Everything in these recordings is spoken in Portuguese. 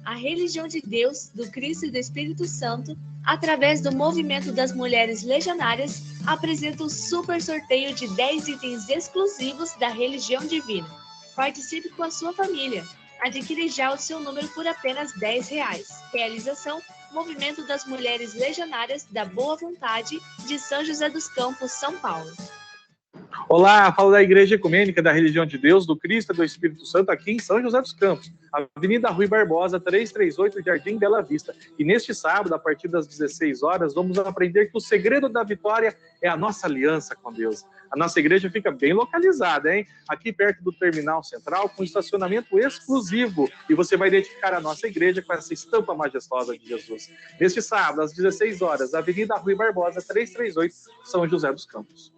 A religião de Deus, do Cristo e do Espírito Santo, através do movimento das mulheres legionárias, apresenta um super sorteio de 10 itens exclusivos da religião divina. Participe com a sua família. Adquire já o seu número por apenas R$10. Realização: Movimento das Mulheres Legionárias da Boa Vontade, de São José dos Campos, São Paulo. Olá, falo da Igreja Ecumênica da Religião de Deus, do Cristo e do Espírito Santo, aqui em São José dos Campos, Avenida Rui Barbosa, 338, Jardim Bela Vista. E neste sábado, a partir das 16 horas, vamos aprender que o segredo da vitória é a nossa aliança com Deus. A nossa igreja fica bem localizada, hein? Aqui perto do Terminal Central, com estacionamento exclusivo. E você vai identificar a nossa igreja com essa estampa majestosa de Jesus. Neste sábado, às 16 horas, Avenida Rui Barbosa, 338, São José dos Campos.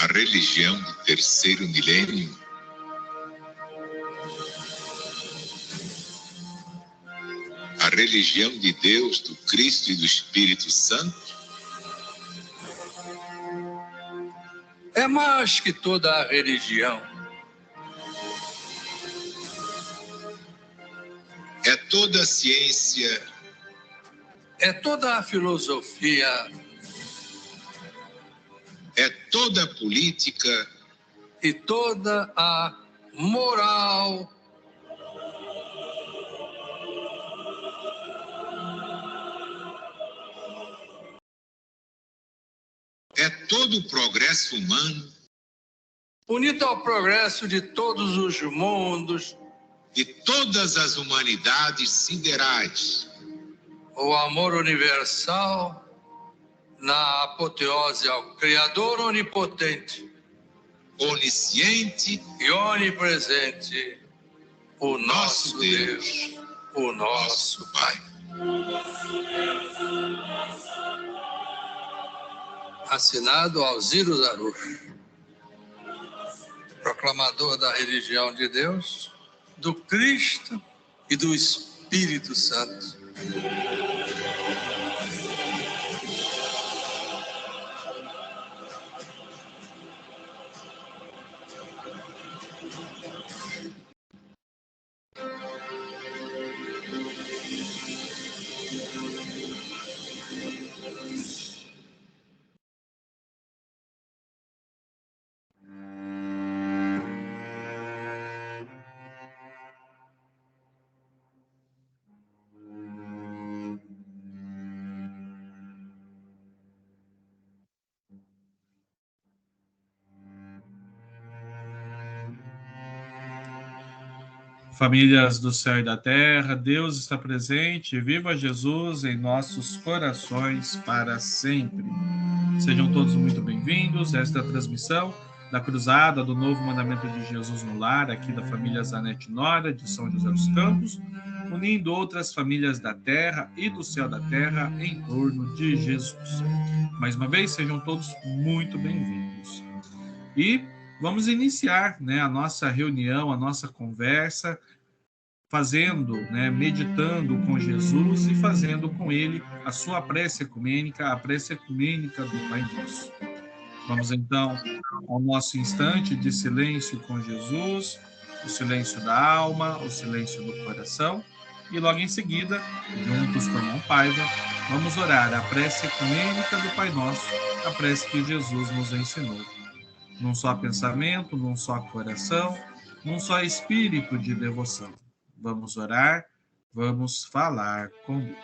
A religião do terceiro milênio a religião de Deus, do Cristo e do Espírito Santo é mais que toda a religião. É toda a ciência, é toda a filosofia, é toda a política e toda a moral. É todo o progresso humano unida ao progresso de todos os mundos, de todas as humanidades siderais, o amor universal na apoteose ao Criador onipotente, onisciente e onipresente, o nosso Deus, o nosso Pai. Assinado Alziro Zarucho, proclamador da religião de Deus, do Cristo e do Espírito Santo. Famílias do céu e da terra, Deus está presente, viva Jesus em nossos corações para sempre. Sejam todos muito bem-vindos a esta transmissão da Cruzada do Novo Mandamento de Jesus no Lar, aqui da família Zanetti Nora, de São José dos Campos, unindo outras famílias da terra e do céu da terra em torno de Jesus. Mais uma vez, sejam todos muito bem-vindos. E vamos iniciar, a nossa reunião, a nossa conversa, fazendo, meditando com Jesus e fazendo com ele a sua prece ecumênica, a prece ecumênica do Pai Nosso. Vamos então ao nosso instante de silêncio com Jesus, o silêncio da alma, o silêncio do coração, e logo em seguida, juntos com o irmão Paiva, vamos orar a prece ecumênica do Pai Nosso, a prece que Jesus nos ensinou. Num só pensamento, num só coração, num só espírito de devoção. Vamos orar, vamos falar com Deus.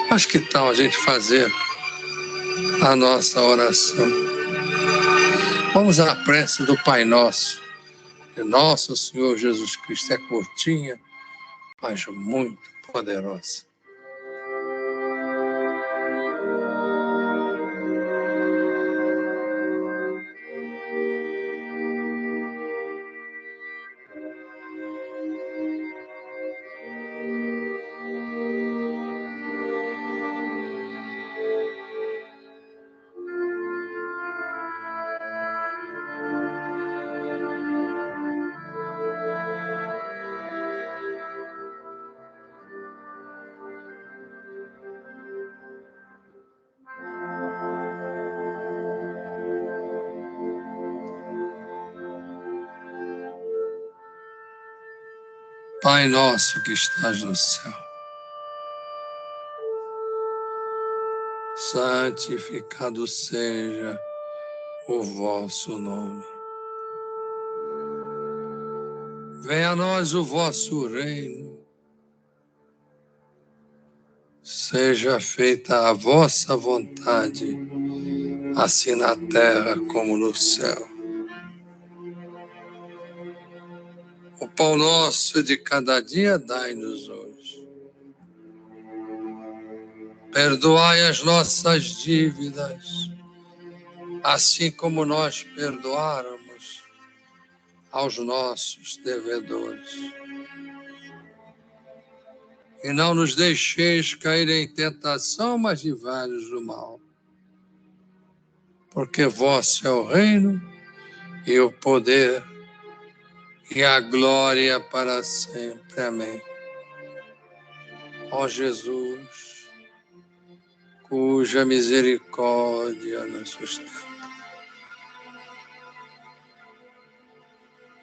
Mas que tal a gente fazer a nossa oração? Vamos à prece do Pai Nosso. Que nosso Senhor Jesus Cristo é curtinha, mas muito poderosa. Pai nosso que estás no céu, santificado seja o vosso nome. Venha a nós o vosso reino. Seja feita a vossa vontade, assim na terra como no céu. O pão nosso de cada dia dai-nos hoje. Perdoai as nossas dívidas, assim como nós perdoáramos aos nossos devedores. E não nos deixeis cair em tentação, mas livrai-nos do mal. Porque vosso é o reino e o poder e a glória para sempre. Amém. Ó Jesus, cuja misericórdia nos sustenta.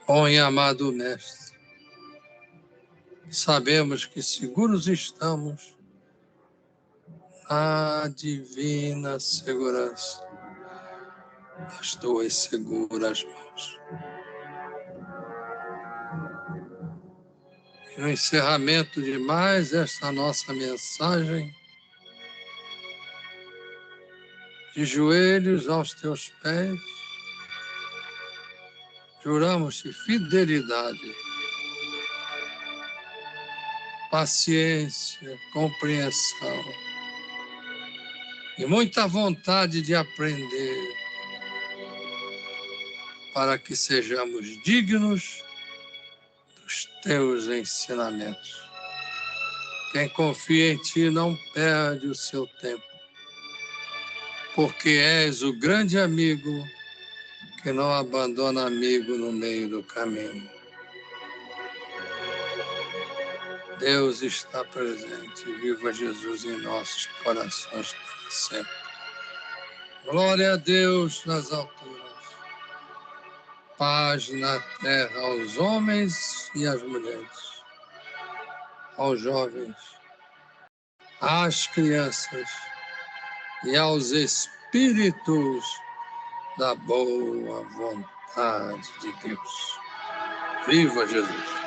Ó amado Mestre, sabemos que seguros estamos na divina segurança das tuas seguras mãos. E no encerramento de mais esta nossa mensagem, de joelhos aos teus pés, juramos-te fidelidade, paciência, compreensão e muita vontade de aprender, para que sejamos dignos dos teus ensinamentos. Quem confia em ti não perde o seu tempo, porque és o grande amigo que não abandona amigo no meio do caminho. Deus está presente, viva Jesus em nossos corações para sempre. Glória a Deus nas alturas, paz na terra aos homens e às mulheres, aos jovens, às crianças e aos espíritos da boa vontade de Deus. Viva Jesus!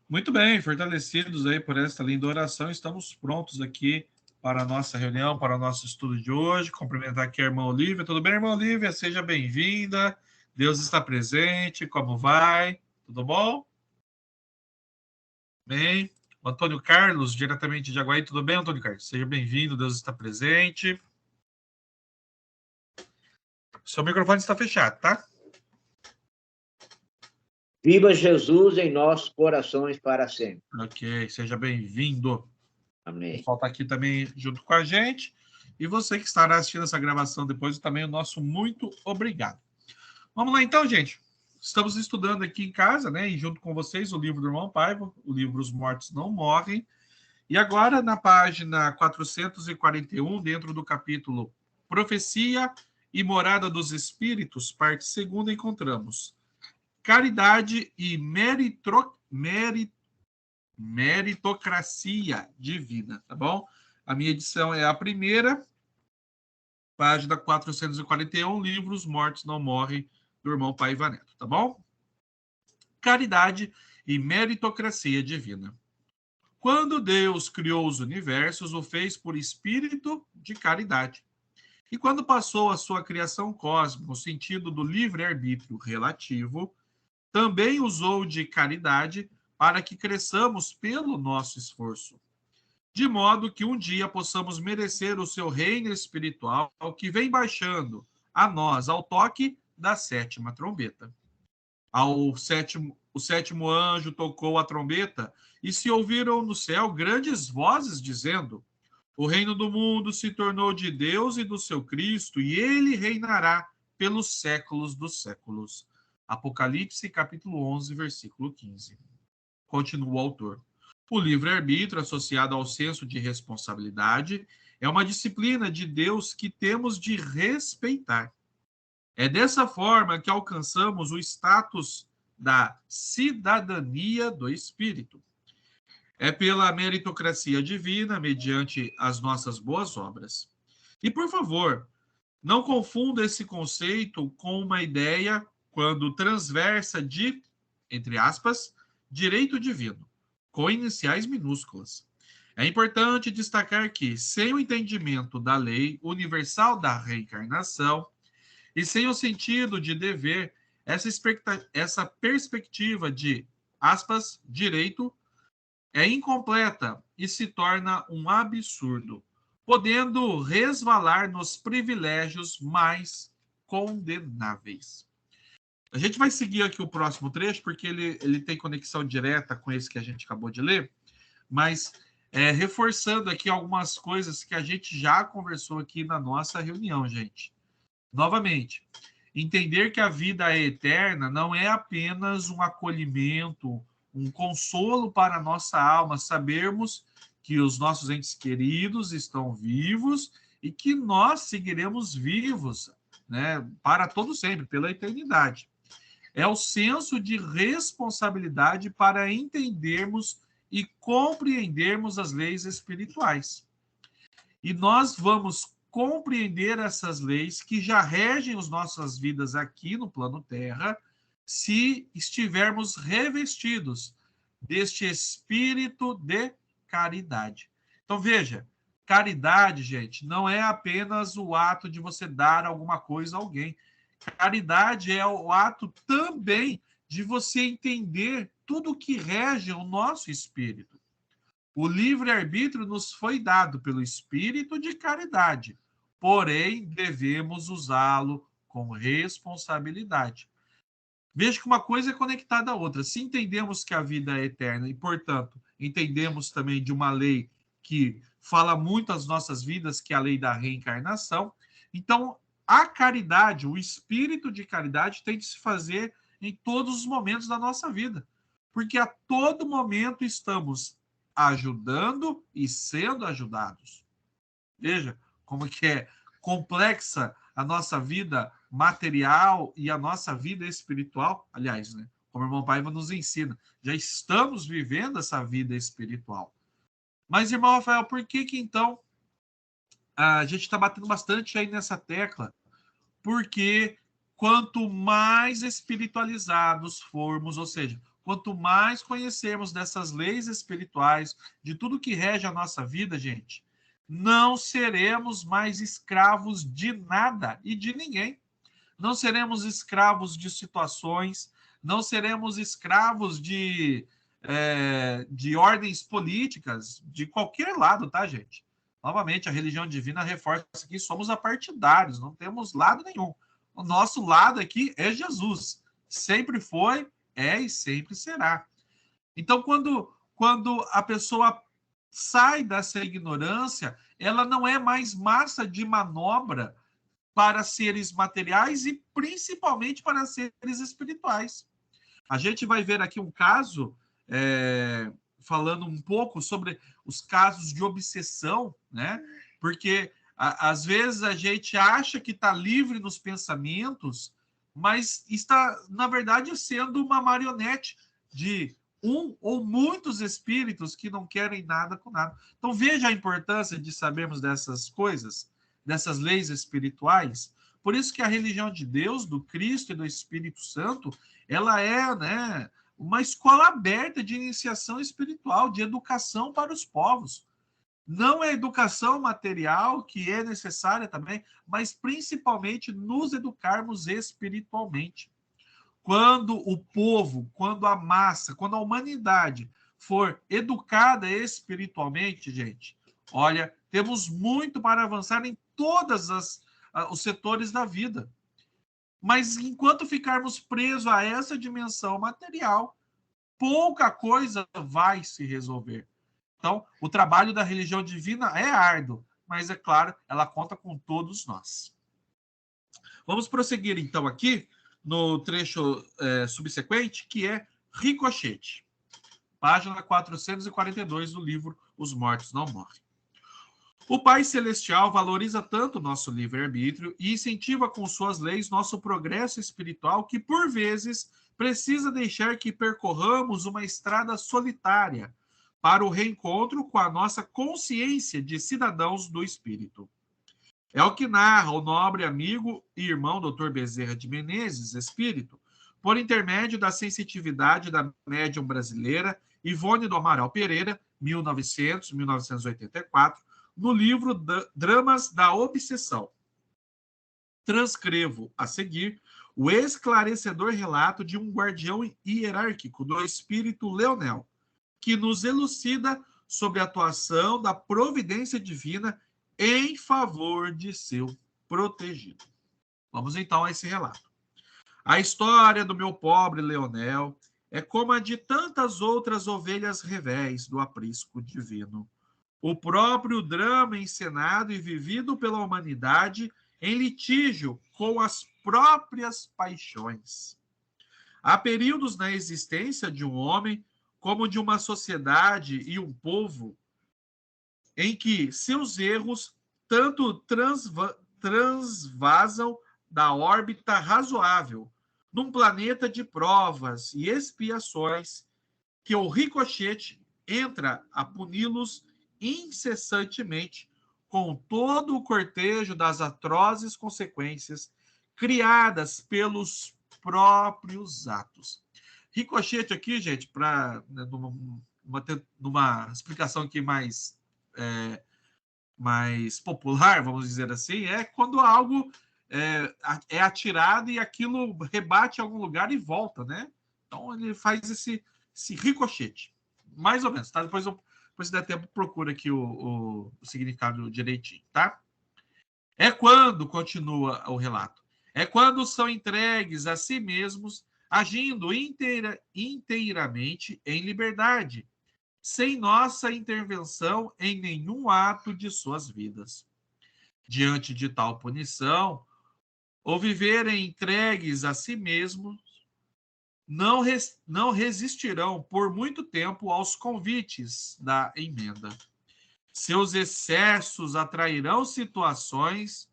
Muito bem, fortalecidos aí por esta linda oração, estamos prontos aqui para a nossa reunião, para o nosso estudo de hoje. Cumprimentar aqui a irmã Olívia. Tudo bem, irmã Olívia? Seja bem-vinda. Deus está presente. Como vai? Tudo bom? Bem. O Antônio Carlos, diretamente de Jaguari. Tudo bem, Antônio Carlos? Seja bem-vindo. Deus está presente. Seu microfone está fechado, tá? Viva Jesus em nossos corações para sempre. Ok, seja bem-vindo. Amém. O pessoal está aqui também junto com a gente. E você que estará assistindo essa gravação depois, também o nosso muito obrigado. Vamos lá então, gente. Estamos estudando aqui em casa, né? E junto com vocês, o livro do irmão Paiva, o livro Os Mortos Não Morrem. E agora, na página 441, dentro do capítulo Profecia e Morada dos Espíritos, parte 2, encontramos Caridade e meritocracia divina, tá bom? A minha edição é a primeira, página 441, livro Os Mortos Não Morrem, do irmão Paiva Neto, tá bom? Caridade e meritocracia divina. Quando Deus criou os universos, o fez por espírito de caridade. E quando passou a sua criação cósmica, no sentido do livre-arbítrio relativo, também usou de caridade para que cresçamos pelo nosso esforço, de modo que um dia possamos merecer o seu reino espiritual que vem baixando a nós ao toque da 7ª trombeta. O sétimo anjo tocou a trombeta e se ouviram no céu grandes vozes dizendo: o reino do mundo se tornou de Deus e do seu Cristo, e ele reinará pelos séculos dos séculos. Apocalipse, capítulo 11, versículo 15. Continua o autor. O livre-arbítrio, associado ao senso de responsabilidade, é uma disciplina de Deus que temos de respeitar. É dessa forma que alcançamos o status da cidadania do Espírito. É pela meritocracia divina, mediante as nossas boas obras. E, por favor, não confunda esse conceito com uma ideia quando transversa de, entre aspas, direito divino, com iniciais minúsculas. É importante destacar que, sem o entendimento da lei universal da reencarnação e sem o sentido de dever, essa perspectiva de, aspas, direito é incompleta e se torna um absurdo, podendo resvalar nos privilégios mais condenáveis. A gente vai seguir aqui o próximo trecho, porque ele tem conexão direta com esse que a gente acabou de ler, mas reforçando aqui algumas coisas que a gente já conversou aqui na nossa reunião, gente. Novamente, entender que a vida é eterna não é apenas um acolhimento, um consolo para a nossa alma, sabermos que os nossos entes queridos estão vivos e que nós seguiremos vivos, né, para todo sempre, pela eternidade. É o senso de responsabilidade para entendermos e compreendermos as leis espirituais. E nós vamos compreender essas leis que já regem as nossas vidas aqui no plano Terra, se estivermos revestidos deste espírito de caridade. Então, veja, caridade, gente, não é apenas o ato de você dar alguma coisa a alguém. Caridade é o ato também de você entender tudo que rege o nosso espírito. O livre-arbítrio nos foi dado pelo espírito de caridade, porém, devemos usá-lo com responsabilidade. Veja que uma coisa é conectada à outra. Se entendemos que a vida é eterna e, portanto, entendemos também de uma lei que fala muito às nossas vidas, que é a lei da reencarnação, então a caridade, o espírito de caridade tem de se fazer em todos os momentos da nossa vida, porque a todo momento estamos ajudando e sendo ajudados. Veja como que é complexa a nossa vida material e a nossa vida espiritual. Aliás, né, como o irmão Paiva nos ensina, já estamos vivendo essa vida espiritual. Mas, irmão Rafael, por que então a gente está batendo bastante aí nessa tecla? Porque quanto mais espiritualizados formos, ou seja, quanto mais conhecermos dessas leis espirituais, de tudo que rege a nossa vida, gente, não seremos mais escravos de nada e de ninguém. Não seremos escravos de situações, não seremos escravos de ordens políticas, de qualquer lado, tá, gente? Novamente, a religião divina reforça que somos apartidários, não temos lado nenhum. O nosso lado aqui é Jesus. Sempre foi, é e sempre será. Então, quando a pessoa sai dessa ignorância, ela não é mais massa de manobra para seres materiais e principalmente para seres espirituais. A gente vai ver aqui um caso, falando um pouco sobre os casos de obsessão, né? Porque às vezes a gente acha que está livre nos pensamentos, mas está, na verdade, sendo uma marionete de um ou muitos espíritos que não querem nada com nada. Então veja a importância de sabermos dessas coisas, dessas leis espirituais. Por isso que a religião de Deus, do Cristo e do Espírito Santo, ela é, né, uma escola aberta de iniciação espiritual, de educação para os povos. Não é educação material, que é necessária também, mas principalmente nos educarmos espiritualmente. Quando o povo, quando a massa, quando a humanidade for educada espiritualmente, gente, olha, temos muito para avançar em todos os setores da vida. Mas enquanto ficarmos presos a essa dimensão material, pouca coisa vai se resolver. Então, o trabalho da religião divina é árduo, mas, é claro, ela conta com todos nós. Vamos prosseguir, então, aqui no trecho subsequente, que é ricochete. página 442 do livro Os Mortos Não Morrem. O Pai Celestial valoriza tanto nosso livre-arbítrio e incentiva com suas leis nosso progresso espiritual que, por vezes, precisa deixar que percorramos uma estrada solitária para o reencontro com a nossa consciência de cidadãos do Espírito. É o que narra o nobre amigo e irmão Dr. Bezerra de Menezes, Espírito, por intermédio da sensitividade da médium brasileira Ivone do Amaral Pereira, 1900-1984, no livro Dramas da Obsessão. Transcrevo, a seguir, o esclarecedor relato de um guardião hierárquico do espírito Leonel, que nos elucida sobre a atuação da providência divina em favor de seu protegido. Vamos então a esse relato. A história do meu pobre Leonel é como a de tantas outras ovelhas revéis do aprisco divino. O próprio drama encenado e vivido pela humanidade em litígio com as próprias paixões. Há períodos na existência de um homem, como de uma sociedade e um povo, em que seus erros tanto transvasam da órbita razoável, num planeta de provas e expiações, que o ricochete entra a puni-los incessantemente com todo o cortejo das atrozes consequências criadas pelos próprios atos. Ricochete aqui, gente, para numa explicação aqui mais popular, vamos dizer assim, é quando algo é atirado e aquilo rebate em algum lugar e volta, né? Então ele faz esse ricochete, mais ou menos, tá? Depois se der tempo, procura aqui o significado direitinho, tá? É quando, continua o relato, é quando são entregues a si mesmos, agindo inteiramente em liberdade, sem nossa intervenção em nenhum ato de suas vidas. Diante de tal punição, ou viverem entregues a si mesmos, não resistirão por muito tempo aos convites da emenda. Seus excessos atrairão situações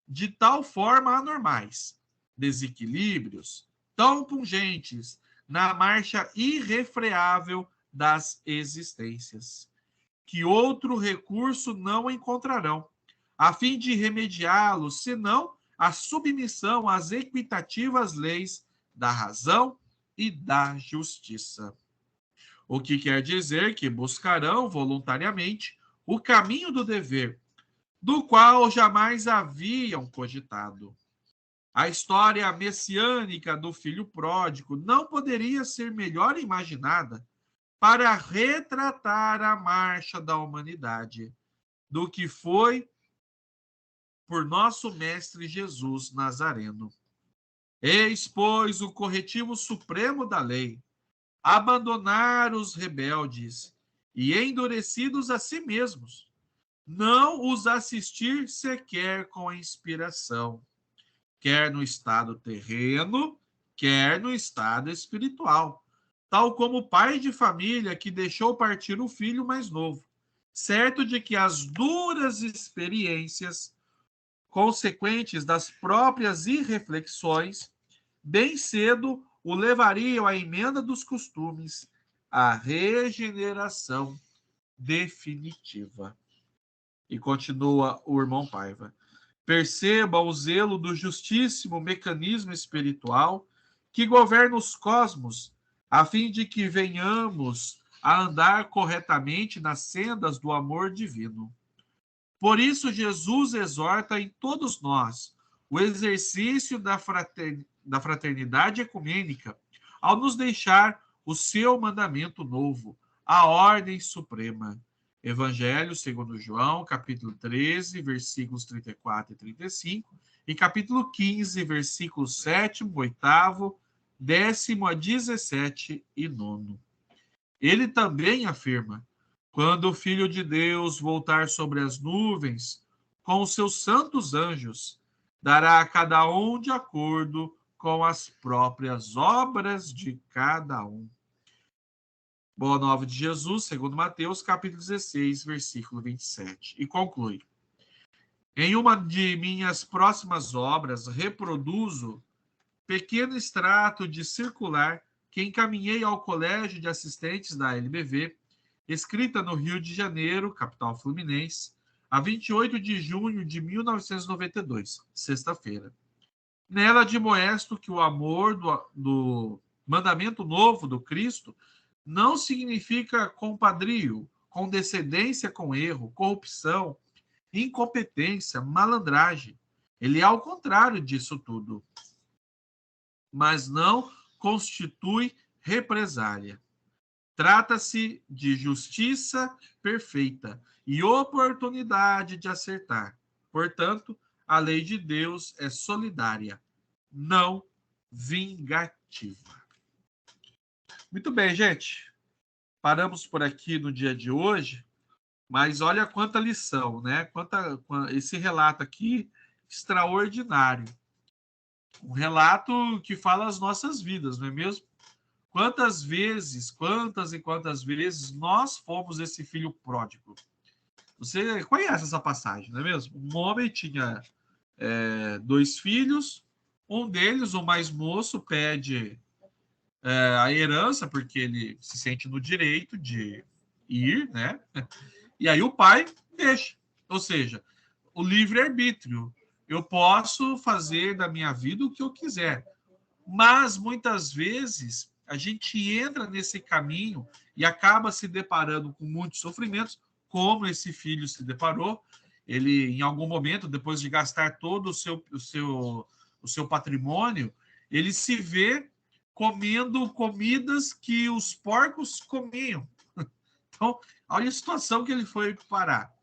de tal forma anormais, desequilíbrios tão pungentes na marcha irrefreável das existências, que outro recurso não encontrarão, a fim de remediá-los, senão a submissão às equitativas leis da razão e da justiça. O que quer dizer que buscarão voluntariamente o caminho do dever, do qual jamais haviam cogitado. A história messiânica do filho pródigo não poderia ser melhor imaginada para retratar a marcha da humanidade do que foi por nosso Mestre Jesus Nazareno. Eis, pois, o corretivo supremo da lei: abandonar os rebeldes e endurecidos a si mesmos, não os assistir sequer com a inspiração, quer no estado terreno, quer no estado espiritual, tal como o pai de família que deixou partir o filho mais novo, certo de que as duras experiências consequentes das próprias irreflexões, bem cedo o levariam à emenda dos costumes, à regeneração definitiva. E continua o irmão Paiva. Perceba o zelo do justíssimo mecanismo espiritual que governa os cosmos, a fim de que venhamos a andar corretamente nas sendas do amor divino. Por isso, Jesus exorta em todos nós o exercício da fraternidade ecumênica, ao nos deixar o seu mandamento novo, a ordem suprema. Evangelho segundo João, capítulo 13, versículos 34 e 35, e capítulo 15, versículos 7, 8, 10 a 17 e 9. Ele também afirma: quando o Filho de Deus voltar sobre as nuvens com os seus santos anjos, dará a cada um de acordo com as próprias obras de cada um. Boa Nova de Jesus, segundo Mateus, capítulo 16, versículo 27. E conclui: em uma de minhas próximas obras, reproduzo pequeno extrato de circular que encaminhei ao Colégio de Assistentes da LBV, escrita no Rio de Janeiro, capital fluminense, a 28 de junho de 1992, sexta-feira. Nela admoesto que o amor do mandamento novo do Cristo não significa compadrio, condescendência com erro, corrupção, incompetência, malandragem. Ele é ao contrário disso tudo, mas não constitui represália. Trata-se de justiça perfeita e oportunidade de acertar. Portanto, a lei de Deus é solidária, não vingativa. Muito bem, gente. Paramos por aqui no dia de hoje, mas olha quanta lição, né? Esse relato aqui extraordinário. Um relato que fala as nossas vidas, não é mesmo? Quantas e quantas vezes nós fomos esse filho pródigo? Você conhece essa passagem, não é mesmo? Um homem tinha 2 filhos, um deles, o mais moço, pede a herança, porque ele se sente no direito de ir, né? E aí o pai deixa. Ou seja, o livre-arbítrio. Eu posso fazer da minha vida o que eu quiser. Mas, muitas vezes, a gente entra nesse caminho e acaba se deparando com muitos sofrimentos, como esse filho se deparou. Ele, em algum momento, depois de gastar todo o seu patrimônio, ele se vê comendo comidas que os porcos comiam. Então, olha a situação que ele foi parar.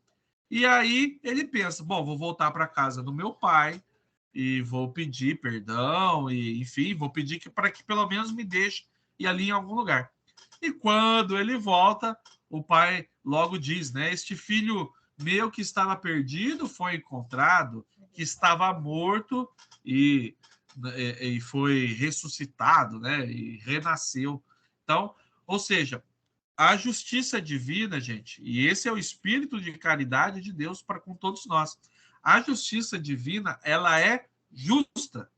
E aí ele pensa, bom, vou voltar para casa do meu pai e vou pedir perdão, e enfim, vou pedir para que pelo menos me deixe ir ali em algum lugar. E quando ele volta, o pai logo diz, né, este filho meu que estava perdido foi encontrado, que estava morto e foi ressuscitado, né, e renasceu. Então, ou seja, a justiça divina, gente, e esse é o espírito de caridade de Deus para com todos nós. A justiça divina, ela é justa.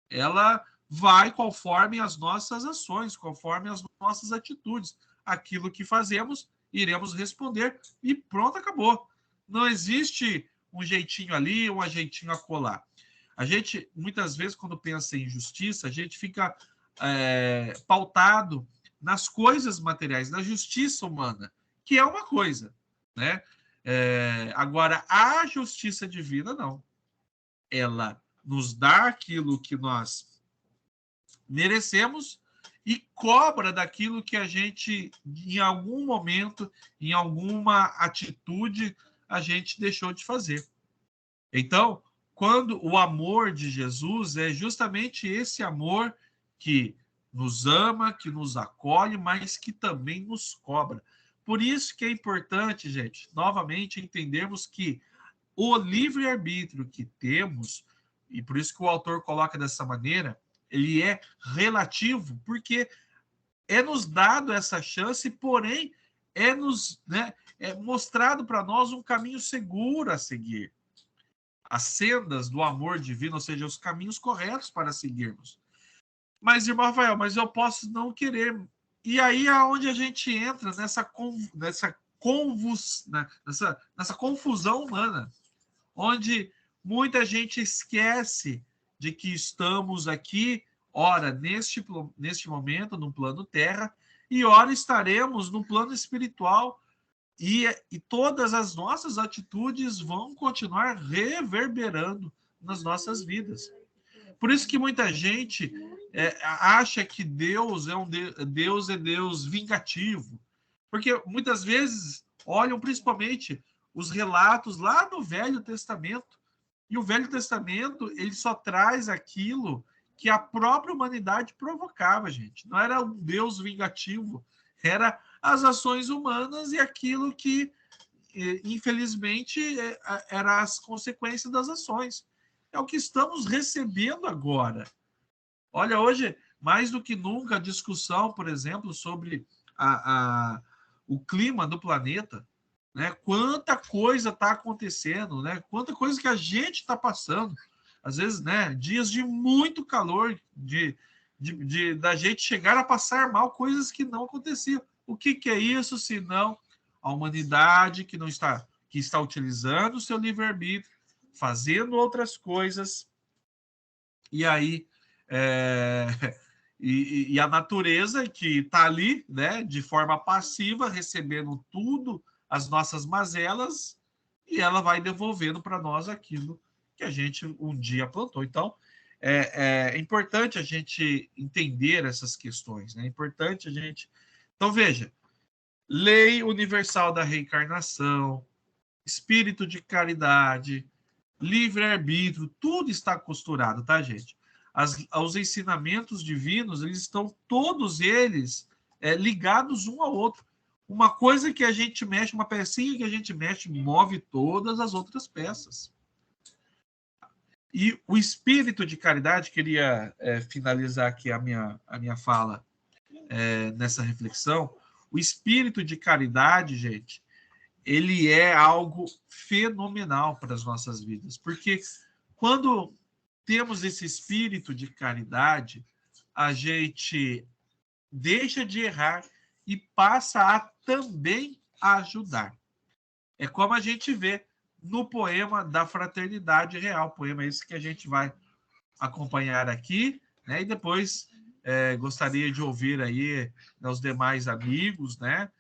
Ela vai conforme as nossas ações, conforme as nossas atitudes. Aquilo que fazemos, iremos responder e pronto, acabou. Não existe um jeitinho ali, um jeitinho acolá. A gente, muitas vezes, quando pensa em justiça, a gente fica pautado nas coisas materiais, na justiça humana, que é uma coisa, né? Agora, a justiça divina, não. Ela nos dá aquilo que nós merecemos e cobra daquilo que a gente, em algum momento, em alguma atitude, a gente deixou de fazer. Então, quando o amor de Jesus é justamente esse amor que nos ama, que nos acolhe, mas que também nos cobra. Por isso que é importante, gente, novamente entendermos que o livre-arbítrio que temos, e por isso que o autor coloca dessa maneira, ele é relativo, porque é nos dado essa chance, porém é mostrado para nós um caminho seguro a seguir. As sendas do amor divino, ou seja, os caminhos corretos para seguirmos. Mas, irmão Rafael, mas eu posso não querer. E aí é onde a gente entra nessa confusão humana, onde muita gente esquece de que estamos aqui, ora, neste momento, no plano terra, e ora estaremos no plano espiritual, e todas as nossas atitudes vão continuar reverberando nas nossas vidas. Por isso que muita gente acha que Deus é Deus vingativo, porque muitas vezes olham principalmente os relatos lá no Velho Testamento, e o Velho Testamento ele só traz aquilo que a própria humanidade provocava, gente. Não era um Deus vingativo, era as ações humanas e aquilo que, infelizmente, eram as consequências das ações. É o que estamos recebendo agora. Olha, hoje, mais do que nunca, a discussão, por exemplo, sobre o clima do planeta, né? Quanta coisa está acontecendo, né? Quanta coisa que a gente está passando. Às vezes, né? Dias de muito calor, da gente chegar a passar mal, coisas que não aconteciam. O que é isso, senão a humanidade que está utilizando o seu livre-arbítrio, fazendo outras coisas, e aí e a natureza que está ali, né, de forma passiva, recebendo tudo, as nossas mazelas, e ela vai devolvendo para nós aquilo que a gente um dia plantou. Então, é importante a gente entender essas questões, né? É importante a gente... Então, veja, lei universal da reencarnação, espírito de caridade, livre-arbítrio, tudo está costurado, tá, gente? Os ensinamentos divinos, eles estão todos eles ligados um ao outro. Uma coisa que a gente mexe, uma pecinha que a gente mexe, move todas as outras peças. E o espírito de caridade, queria finalizar aqui a minha fala nessa reflexão. O espírito de caridade, gente, ele é algo fenomenal para as nossas vidas, porque quando temos esse espírito de caridade, a gente deixa de errar e passa a também ajudar. É como a gente vê no poema da Fraternidade Real, poema esse que a gente vai acompanhar aqui, né? E depois gostaria de ouvir aí, né, os demais amigos, né,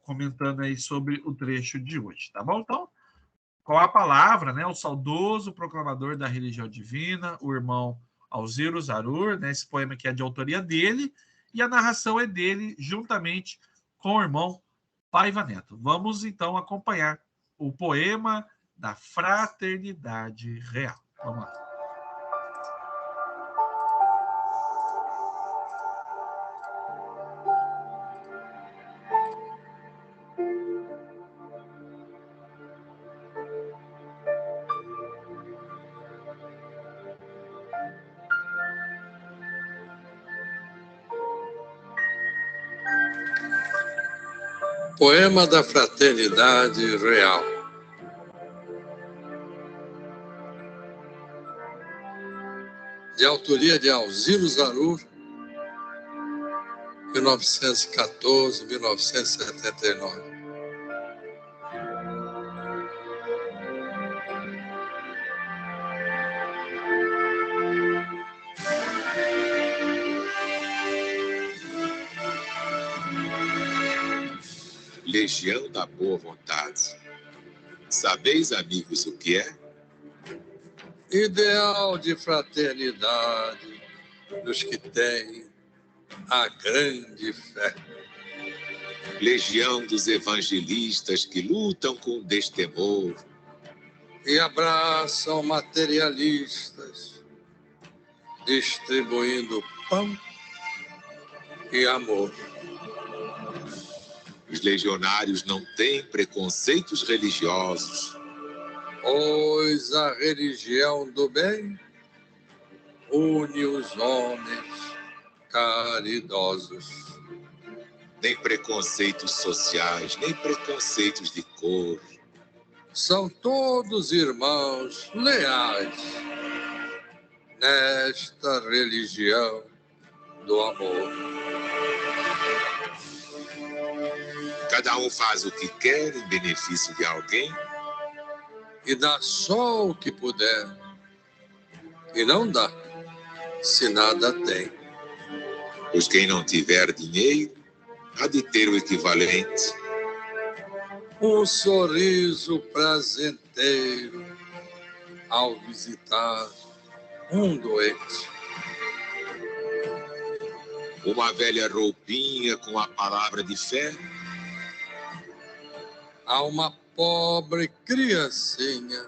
comentando aí sobre o trecho de hoje, tá bom? Então, com a palavra, né, o saudoso proclamador da religião divina, o irmão Alziro Zarur, né, esse poema que é de autoria dele, e a narração é dele, juntamente com o irmão Paiva Neto. Vamos, então, acompanhar o poema da Fraternidade Real. Vamos lá. Poema da Fraternidade Real. De autoria de Alziro Zarur, 1914-1979. Legião da boa vontade. Sabeis, amigos, o que é? Ideal de fraternidade dos que têm a grande fé. Legião dos evangelistas que lutam com destemor E abraçam materialistas, distribuindo pão e amor. Os legionários não têm preconceitos religiosos, Pois a religião do bem une os homens caridosos. nem preconceitos sociais, nem preconceitos de cor. São todos irmãos leais nesta religião do amor. Cada um faz o que quer em benefício de alguém, E dá só o que puder, e não dá se nada tem. pois quem não tiver dinheiro há de ter o equivalente. Um sorriso prazenteiro ao visitar um doente. Uma velha roupinha com a palavra de fé, A uma pobre criancinha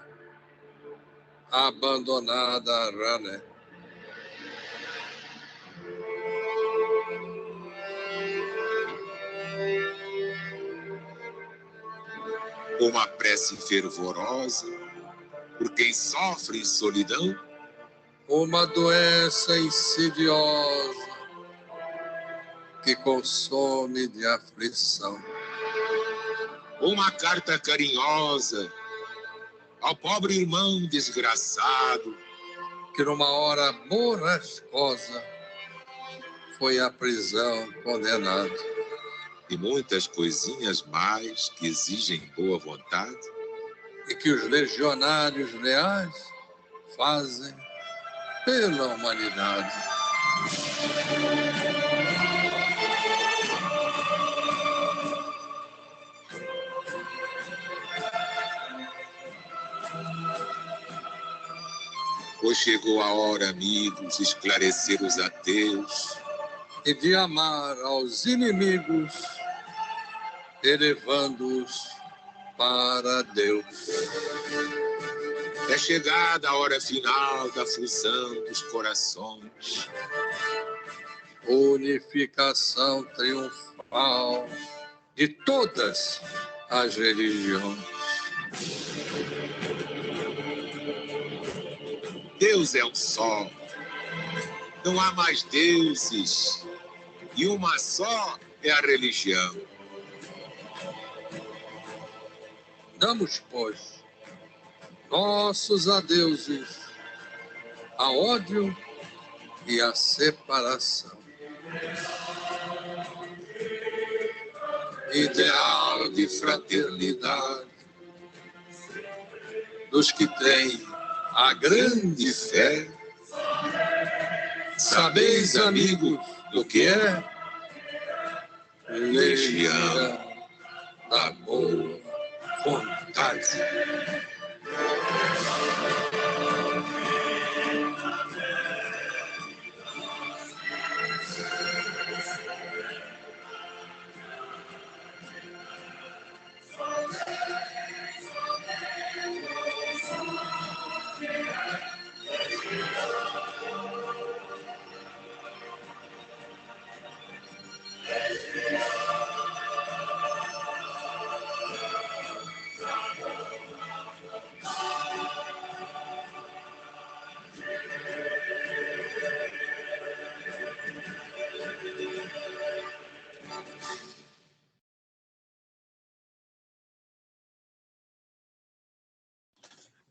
abandonada a rané. uma prece fervorosa por quem sofre em solidão, Uma doença insidiosa que consome de aflição. Uma carta carinhosa ao pobre irmão desgraçado, que numa hora borrascosa foi à prisão condenado. e muitas coisinhas mais que exigem boa vontade, E que os legionários leais fazem pela humanidade. pois chegou a hora, amigos, de esclarecer os ateus, E de amar aos inimigos, elevando-os para Deus. é chegada a hora final da fusão dos corações, Unificação triunfal de todas as religiões. Deus é um só, não há mais deuses, e uma só é a religião. Damos, pois, nossos adeuses ao ódio e à separação. Ideal de fraternidade dos que têm a grande fé. Sabeis, amigos, do que é legião da boa vontade.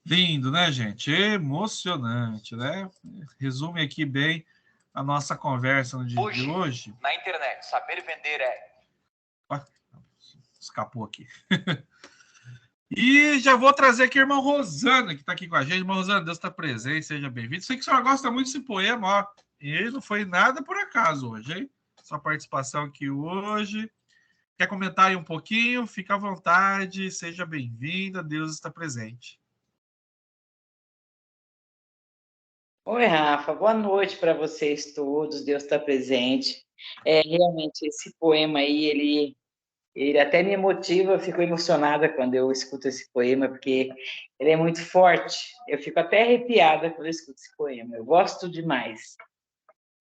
Lindo, né, gente? Emocionante, né? Resume aqui bem a nossa conversa no dia de hoje. Na internet, saber vender é... Escapou aqui. E já vou trazer aqui a irmã Rosana, que está aqui com a gente. Irmã Rosana, Deus está presente, seja bem-vinda. Sei que a senhora gosta muito desse poema, ó. E não foi nada por acaso hoje, hein? Sua participação aqui hoje. Quer comentar aí um pouquinho? Fica à vontade, seja bem-vinda, Deus está presente. Oi, Rafa, boa noite para vocês todos, Deus está presente. Realmente, esse poema aí, ele até me motiva, eu fico emocionada quando eu escuto esse poema, porque ele é muito forte, eu fico até arrepiada quando eu escuto esse poema, eu gosto demais.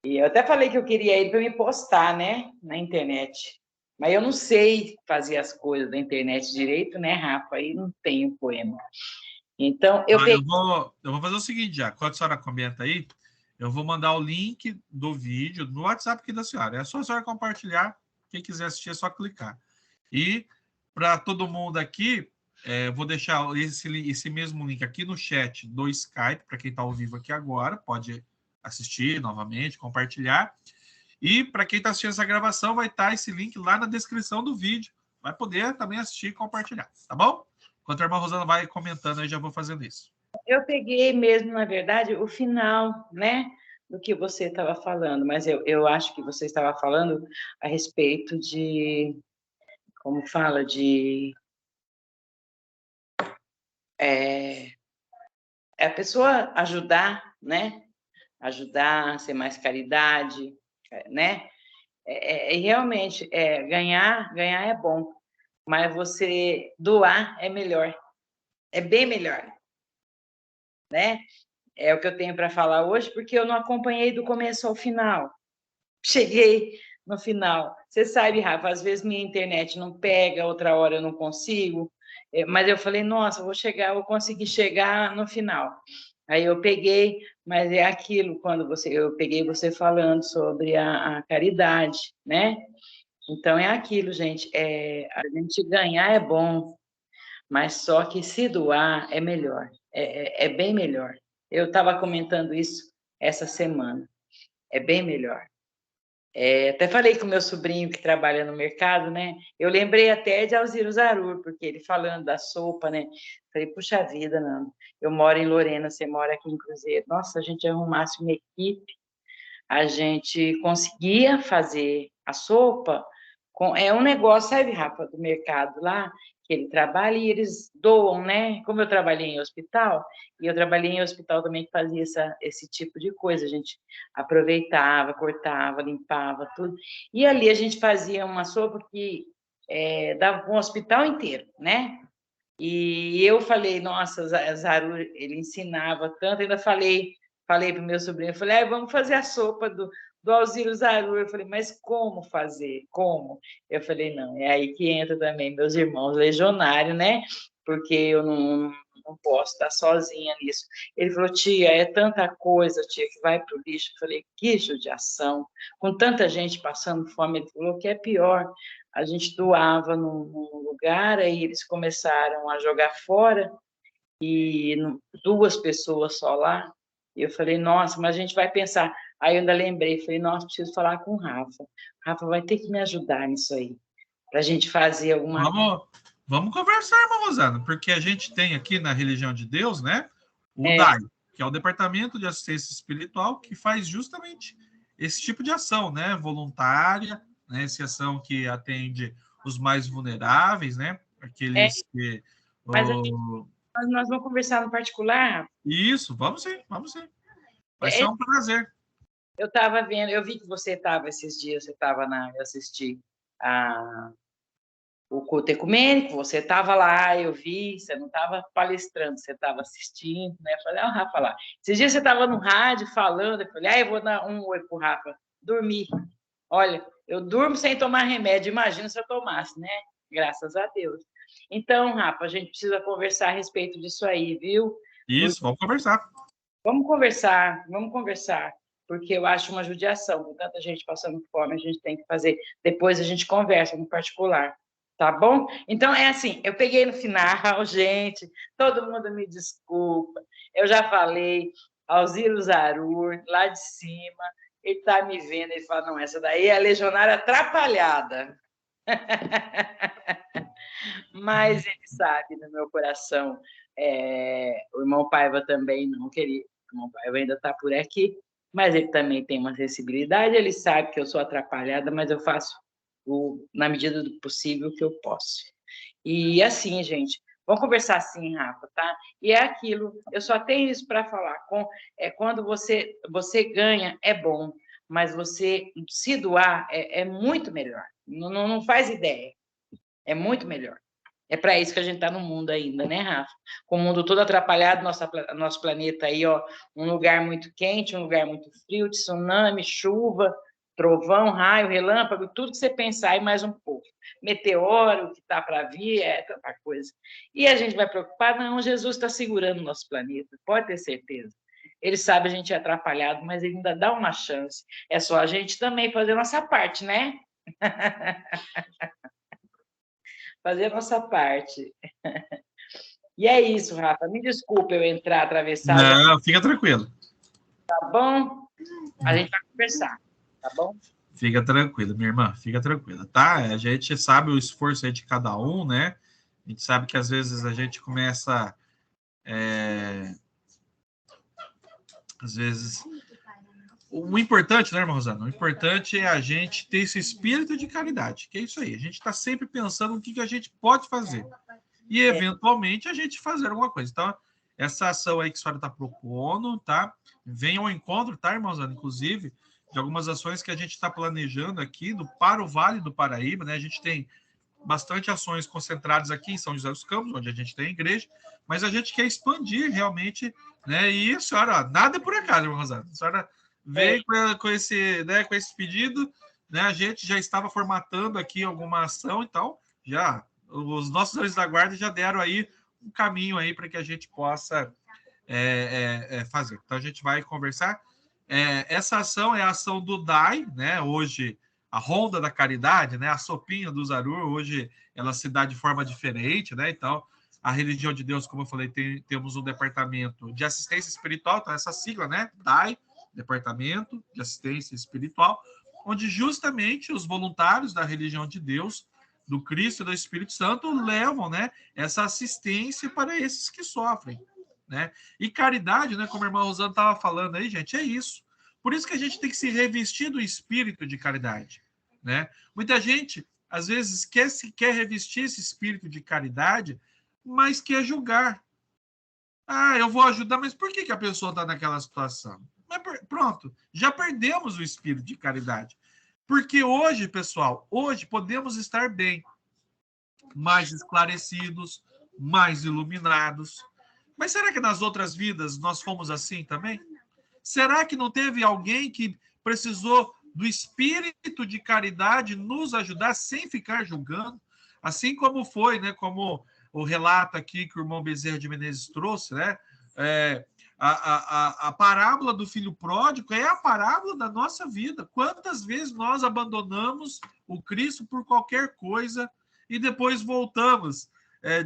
E eu até falei que eu queria ele para me postar, né, na internet, mas eu não sei fazer as coisas da internet direito, né, Rafa, aí não tenho poema. Então, eu vou fazer o seguinte, já. Quando a senhora comenta aí, eu vou mandar o link do vídeo no WhatsApp aqui da senhora. É só a senhora compartilhar. Quem quiser assistir é só clicar. E para todo mundo aqui, vou deixar esse mesmo link aqui no chat do Skype, para quem está ao vivo aqui agora, pode assistir novamente, compartilhar. E para quem está assistindo essa gravação, vai estar esse link lá na descrição do vídeo. Vai poder também assistir e compartilhar, tá bom? Enquanto a irmã Rosana vai comentando, eu já vou fazendo isso. Eu peguei mesmo, na verdade, o final, né, do que você estava falando, mas eu acho que você estava falando a respeito de, como fala, de... a pessoa ajudar, né, ajudar, ser mais caridade, né, realmente, ganhar é bom, mas você doar é melhor, é bem melhor, né? É o que eu tenho para falar hoje, porque eu não acompanhei do começo ao final. Cheguei no final. Você sabe, Rafa, às vezes minha internet não pega, outra hora eu não consigo, mas eu falei, nossa, vou conseguir chegar no final. Aí eu peguei, mas é aquilo, eu peguei você falando sobre a caridade, né? Então é aquilo, gente, a gente ganhar é bom, mas só que se doar é melhor, é bem melhor. Eu estava comentando isso essa semana, é bem melhor. Até falei com meu sobrinho que trabalha no mercado, né? Eu lembrei até de Alziro Zarur, porque ele falando da sopa, né? Falei, puxa vida, Nando, eu moro em Lorena, você mora aqui em Cruzeiro. Nossa, a gente arrumasse uma equipe, a gente conseguia fazer a sopa. É um negócio, sabe, Rafa, do mercado lá, que ele trabalha e eles doam, né? Como eu trabalhei em hospital, e eu trabalhei em hospital também que fazia esse tipo de coisa, a gente aproveitava, cortava, limpava, tudo. E ali a gente fazia uma sopa que dava para um hospital inteiro, né? E eu falei, nossa, Zaru, ele ensinava tanto, ainda falei para o meu sobrinho, eu falei, vamos fazer a sopa do Alziro Zaru. Eu falei, mas como fazer? Como? Eu falei, não, é aí que entra também meus irmãos legionários, né? Porque eu não posso estar sozinha nisso. Ele falou, tia, é tanta coisa, tia, que vai para o lixo. Eu falei, que judiação. Com tanta gente passando fome, ele falou que é pior. A gente doava num lugar, aí eles começaram a jogar fora, e 2 pessoas só lá. E eu falei, nossa, mas a gente vai pensar. Aí eu ainda lembrei, falei, nossa, preciso falar com o Rafa. O Rafa vai ter que me ajudar nisso aí, para a gente fazer alguma coisa. Vamos conversar, irmã Rosana, porque a gente tem aqui na Religião de Deus, né, o DAI, que é o Departamento de Assistência Espiritual, que faz justamente esse tipo de ação, né, voluntária, né, essa ação que atende os mais vulneráveis, né, aqueles que... Mas nós vamos conversar no particular? Isso, vamos sim. Vai ser um prazer. Eu estava vendo, eu vi que você estava esses dias, eu assisti o culto ecumênico, você estava lá, eu vi, você não estava palestrando, você estava assistindo, né? Eu falei, o Rafa lá. Esses dias você estava no rádio falando, eu falei, eu vou dar um oi pro Rafa, dormir. Olha, eu durmo sem tomar remédio, imagina se eu tomasse, né? Graças a Deus. Então, Rafa, a gente precisa conversar a respeito disso aí, viu? Isso, vamos conversar. Vamos conversar, porque eu acho uma judiação, com tanta gente passando fome, a gente tem que fazer. Depois a gente conversa no particular, tá bom? Então, é assim, eu peguei no final, gente, todo mundo me desculpa, eu já falei, Alziro Zarur, lá de cima, ele está me vendo, ele fala, não, essa daí é a legionária atrapalhada. Mas ele sabe no meu coração, o irmão Paiva também não queria, o irmão Paiva ainda está por aqui, mas ele também tem uma sensibilidade, ele sabe que eu sou atrapalhada, mas eu faço na medida do possível o que eu posso. E assim, gente, vamos conversar assim, Rafa, tá? E é aquilo, eu só tenho isso para falar, quando você ganha, é bom, mas você se doar é muito melhor, não faz ideia, é muito melhor. É para isso que a gente está no mundo ainda, né, Rafa? Com o mundo todo atrapalhado, nosso planeta aí, ó, um lugar muito quente, um lugar muito frio, tsunami, chuva, trovão, raio, relâmpago, tudo que você pensar e mais um pouco. Meteoro que está para vir, tanta coisa. E a gente vai preocupar? Não, Jesus está segurando o nosso planeta, pode ter certeza. Ele sabe a gente é atrapalhado, mas ele ainda dá uma chance. É só a gente também fazer a nossa parte, né? Fazer a nossa parte. E é isso, Rafa. Me desculpa eu entrar atravessado. Não, fica tranquilo. Tá bom? A gente vai conversar, tá bom? Fica tranquila, minha irmã, fica tranquila, tá? A gente sabe o esforço aí de cada um, né? A gente sabe que às vezes a gente começa... Às vezes... O importante, né, irmã Rosana? O importante é a gente ter esse espírito de caridade, que é isso aí. A gente está sempre pensando no que a gente pode fazer. E, eventualmente, a gente fazer alguma coisa. Então, essa ação aí que a senhora está propondo, tá? Venha ao encontro, tá, irmã Rosana? Inclusive, de algumas ações que a gente está planejando aqui para o Vale do Paraíba, né? A gente tem bastante ações concentradas aqui em São José dos Campos, onde a gente tem igreja, mas a gente quer expandir realmente, né? E a senhora, nada é por acaso, irmã Rosana. A senhora veio com esse pedido, né? A gente já estava formatando aqui alguma ação, então já os nossos anjos da guarda já deram aí um caminho aí para que a gente possa fazer. Então, a gente vai conversar. Essa ação é a ação do DAI, né? Hoje, a Ronda da Caridade, né? A sopinha do Zarur, hoje ela se dá de forma diferente, né? Então, a Religião de Deus, como eu falei, temos um departamento de assistência espiritual, então essa sigla, né? DAI, Departamento de Assistência Espiritual, onde justamente os voluntários da Religião de Deus, do Cristo e do Espírito Santo, levam, né, essa assistência para esses que sofrem, né? E caridade, né, como a irmã Rosana estava falando aí, gente, é isso. Por isso que a gente tem que se revestir do espírito de caridade, né? Muita gente, às vezes, quer revestir esse espírito de caridade, mas quer julgar. Ah, eu vou ajudar, mas por que a pessoa está naquela situação? Mas pronto, já perdemos o espírito de caridade. Porque hoje, pessoal, hoje podemos estar bem, mais esclarecidos, mais iluminados. Mas será que nas outras vidas nós fomos assim também? Será que não teve alguém que precisou do espírito de caridade nos ajudar sem ficar julgando? Assim como foi, né? Como o relato aqui que o irmão Bezerra de Menezes trouxe, né? A parábola do filho pródigo é a parábola da nossa vida. Quantas vezes nós abandonamos o Cristo por qualquer coisa e depois voltamos?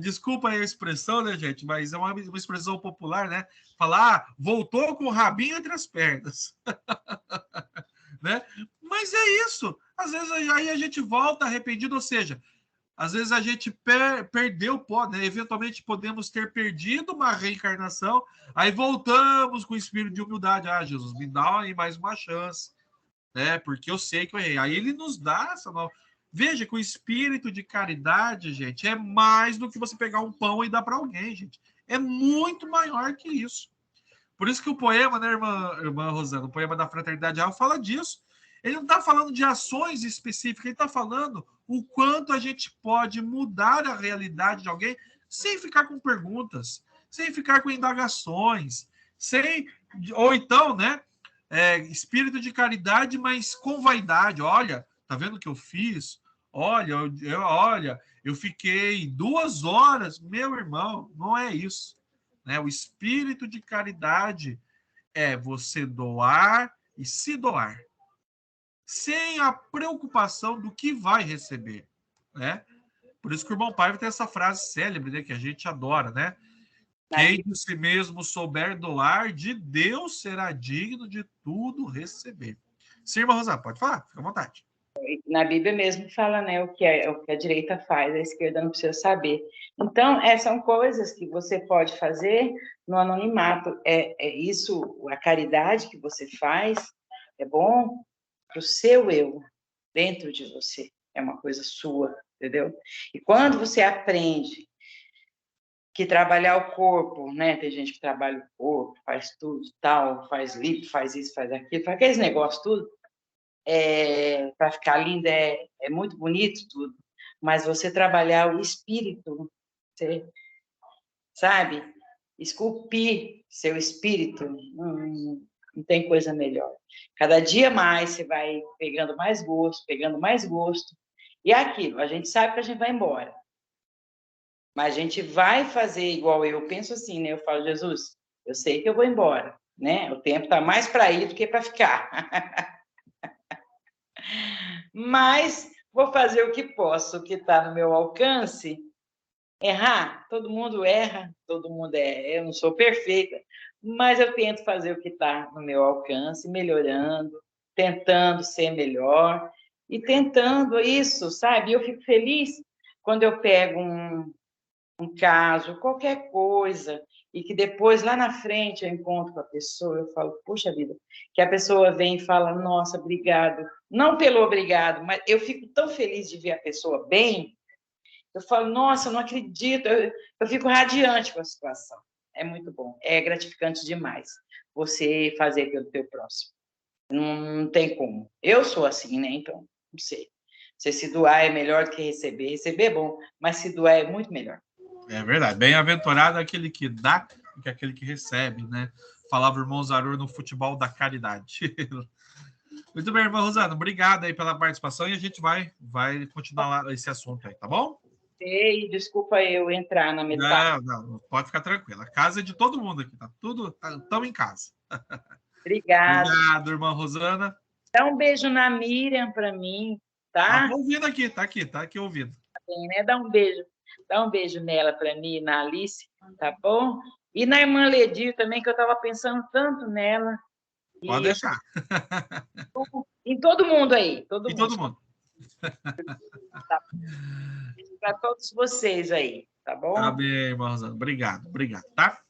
Desculpa aí a expressão, né, gente? Mas é uma expressão popular, né? Falar, voltou com o rabinho entre as pernas. Né? Mas é isso. Às vezes aí a gente volta arrependido, ou seja, às vezes a gente perdeu, né? Eventualmente podemos ter perdido uma reencarnação, aí voltamos com o espírito de humildade. Ah, Jesus, me dá aí mais uma chance, né? Porque eu sei que eu errei. Aí ele nos dá essa nova... Veja que o espírito de caridade, gente, é mais do que você pegar um pão e dar para alguém, gente. É muito maior que isso. Por isso que o poema, né, irmã Rosana, o poema da Fraternidade Real fala disso. Ele não está falando de ações específicas, ele está falando o quanto a gente pode mudar a realidade de alguém sem ficar com perguntas, sem ficar com indagações, ou então, né, espírito de caridade, mas com vaidade. Olha, tá vendo o que eu fiz? Olha, eu fiquei 2 horas. Meu irmão, não é isso, né? O espírito de caridade é você doar e se doar, sem a preocupação do que vai receber, né? Por isso que o irmão Paiva tem essa frase célebre, né, que a gente adora, né? Quem de si mesmo souber doar, de Deus será digno de tudo receber. Sim, irmã Rosana, pode falar, fica à vontade. Na Bíblia mesmo fala, né, o que a direita faz, a esquerda não precisa saber. Então, são coisas que você pode fazer no anonimato. Isso, a caridade que você faz, é bom para o seu eu, dentro de você. É uma coisa sua, entendeu? E quando você aprende que trabalhar o corpo, né? Tem gente que trabalha o corpo, faz tudo, tal, faz lipo, faz isso, faz aquilo, faz aqueles negócios tudo, para ficar linda, é muito bonito tudo, mas você trabalhar o espírito, você, sabe? Esculpir seu espírito, não tem coisa melhor. Cada dia mais você vai pegando mais gosto, e é aquilo, a gente sabe que a gente vai embora, mas a gente vai fazer igual eu penso assim, né? Eu falo, Jesus, eu sei que eu vou embora, né? O tempo está mais para ir do que para ficar. Mas vou fazer o que posso, o que está no meu alcance. Errar, todo mundo erra, todo mundo eu não sou perfeita, mas eu tento fazer o que está no meu alcance, melhorando, tentando ser melhor e tentando isso, sabe? Eu fico feliz quando eu pego um caso, qualquer coisa, e que depois, lá na frente, eu encontro com a pessoa, eu falo, puxa vida, que a pessoa vem e fala, nossa, obrigado, não pelo obrigado, mas eu fico tão feliz de ver a pessoa bem, eu falo, nossa, eu não acredito, eu fico radiante com a situação, é muito bom, é gratificante demais você fazer pelo teu próximo, não tem como, eu sou assim, né, então, não sei, se doar é melhor do que receber é bom, mas se doar é muito melhor. É verdade. Bem-aventurado é aquele que dá do que aquele que recebe, né? Falava o irmão Zarur no futebol da caridade. Muito bem, irmã Rosana. Obrigado aí pela participação e a gente vai continuar lá esse assunto aí, tá bom? você e desculpa eu entrar na metade. Não, pode ficar tranquila. A casa é de todo mundo aqui, tá tudo, estamos em casa. Obrigada. Obrigado, irmã Rosana. Dá um beijo na Miriam para mim, tá? Tá ouvindo aqui, tá aqui ouvindo. Bem, né? Dá um beijo nela para mim, na Alice, tá bom? E na irmã Ledir também, que eu estava pensando tanto nela. Pode deixar. Em todo mundo aí, todo E mundo. todo mundo. Tá. Para todos vocês aí, tá bom? Tá bem, irmã Rosana. Obrigado, tá?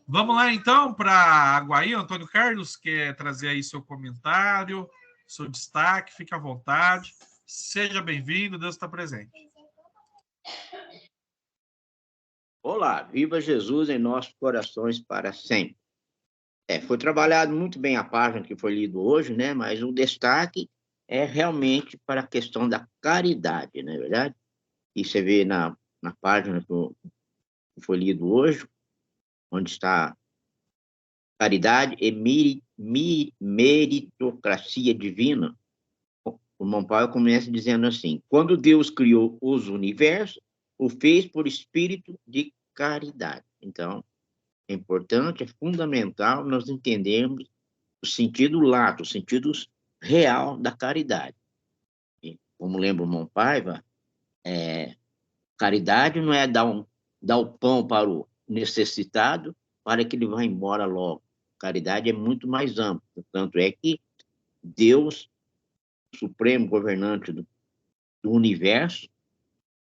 Vamos lá, então, para Aguaí. Antônio Carlos quer trazer aí seu comentário, seu destaque, fique à vontade. Seja bem-vindo, Deus está presente. Olá, viva Jesus em nossos corações para sempre. Foi trabalhado muito bem a página que foi lido hoje, né? Mas o destaque é realmente para a questão da caridade, não é verdade? E você vê na página que foi lido hoje, onde está caridade e meritocracia divina. O irmão Paulo começa dizendo assim: quando Deus criou os universos, o fez por espírito de caridade. Então, é importante, é fundamental nós entendermos o sentido lato, o sentido real da caridade. E, como lembra o irmão Paiva, caridade não é dar o pão para o necessitado para que ele vá embora logo. Caridade é muito mais ampla. Tanto é que Deus, supremo governante do universo,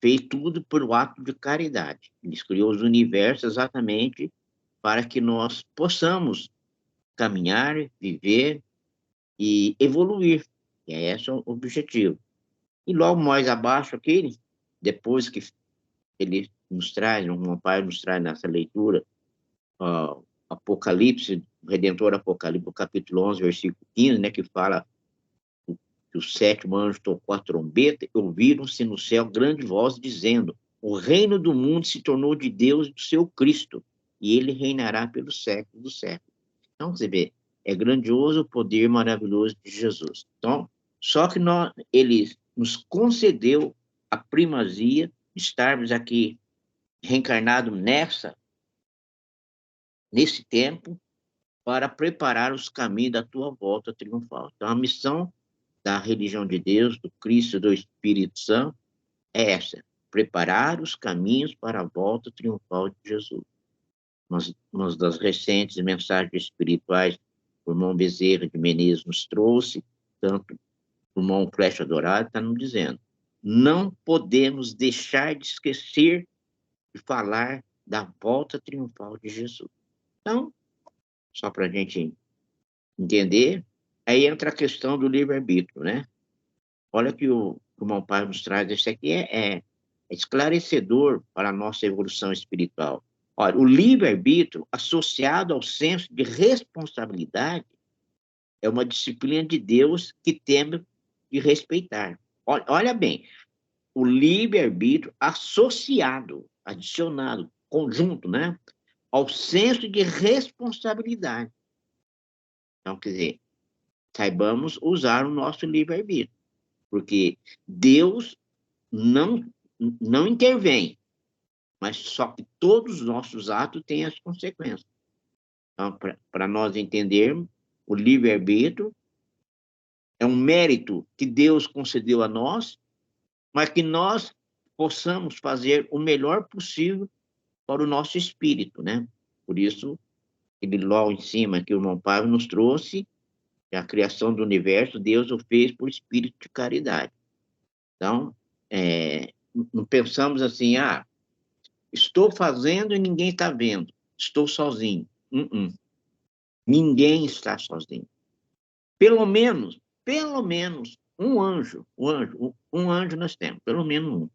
fez tudo por um ato de caridade. Ele criou os universos exatamente para que nós possamos caminhar, viver e evoluir. E é esse o objetivo. E logo mais abaixo aqui, depois que ele nos traz, o pai nos traz nessa leitura, Apocalipse, Redentor Apocalipse, capítulo 11, versículo 15, né, que fala que o sétimo anjo tocou a trombeta, ouviram-se no céu grande voz dizendo: o reino do mundo se tornou de Deus e do seu Cristo, e ele reinará pelos séculos dos séculos. Então, você vê, é grandioso o poder maravilhoso de Jesus. Então, só que ele nos concedeu a primazia de estarmos aqui reencarnados nesse tempo, para preparar os caminhos da tua volta triunfal. Então, a missão da religião de Deus, do Cristo e do Espírito Santo é essa: preparar os caminhos para a volta triunfal de Jesus. Uma das recentes mensagens espirituais que o irmão Bezerra de Menezes nos trouxe, tanto o irmão Flecha Dourada está nos dizendo: não podemos deixar de esquecer de falar da volta triunfal de Jesus. Então, só para a gente entender, aí entra a questão do livre-arbítrio, né? Olha que o irmão Pai nos traz, isso aqui é esclarecedor para a nossa evolução espiritual. Olha, o livre-arbítrio, associado ao senso de responsabilidade, é uma disciplina de Deus que temos de respeitar. Olha bem, o livre-arbítrio associado, adicionado, conjunto, né, ao senso de responsabilidade. Então, quer dizer, saibamos usar o nosso livre-arbítrio, porque Deus não intervém, mas só que todos os nossos atos têm as consequências. Então, para nós entendermos, o livre-arbítrio é um mérito que Deus concedeu a nós, mas que nós possamos fazer o melhor possível para o nosso espírito, né? Por isso, ele logo em cima que o irmão Pablo nos trouxe, que a criação do universo, Deus o fez por espírito de caridade. Então, não pensamos assim, estou fazendo e ninguém está vendo, estou sozinho. Ninguém está sozinho. Pelo menos um anjo nós temos, pelo menos um,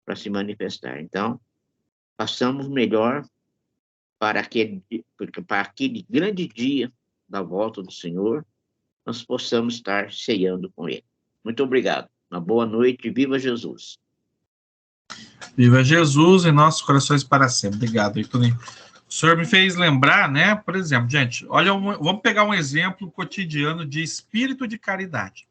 para se manifestar. Então, façamos melhor para aquele grande dia da volta do Senhor, nós possamos estar ceando com Ele. Muito obrigado. Uma boa noite. Viva Jesus. Viva Jesus em nossos corações para sempre. Obrigado, Toninho. O senhor me fez lembrar, né? Por exemplo, gente, olha, vamos pegar um exemplo cotidiano de espírito de caridade.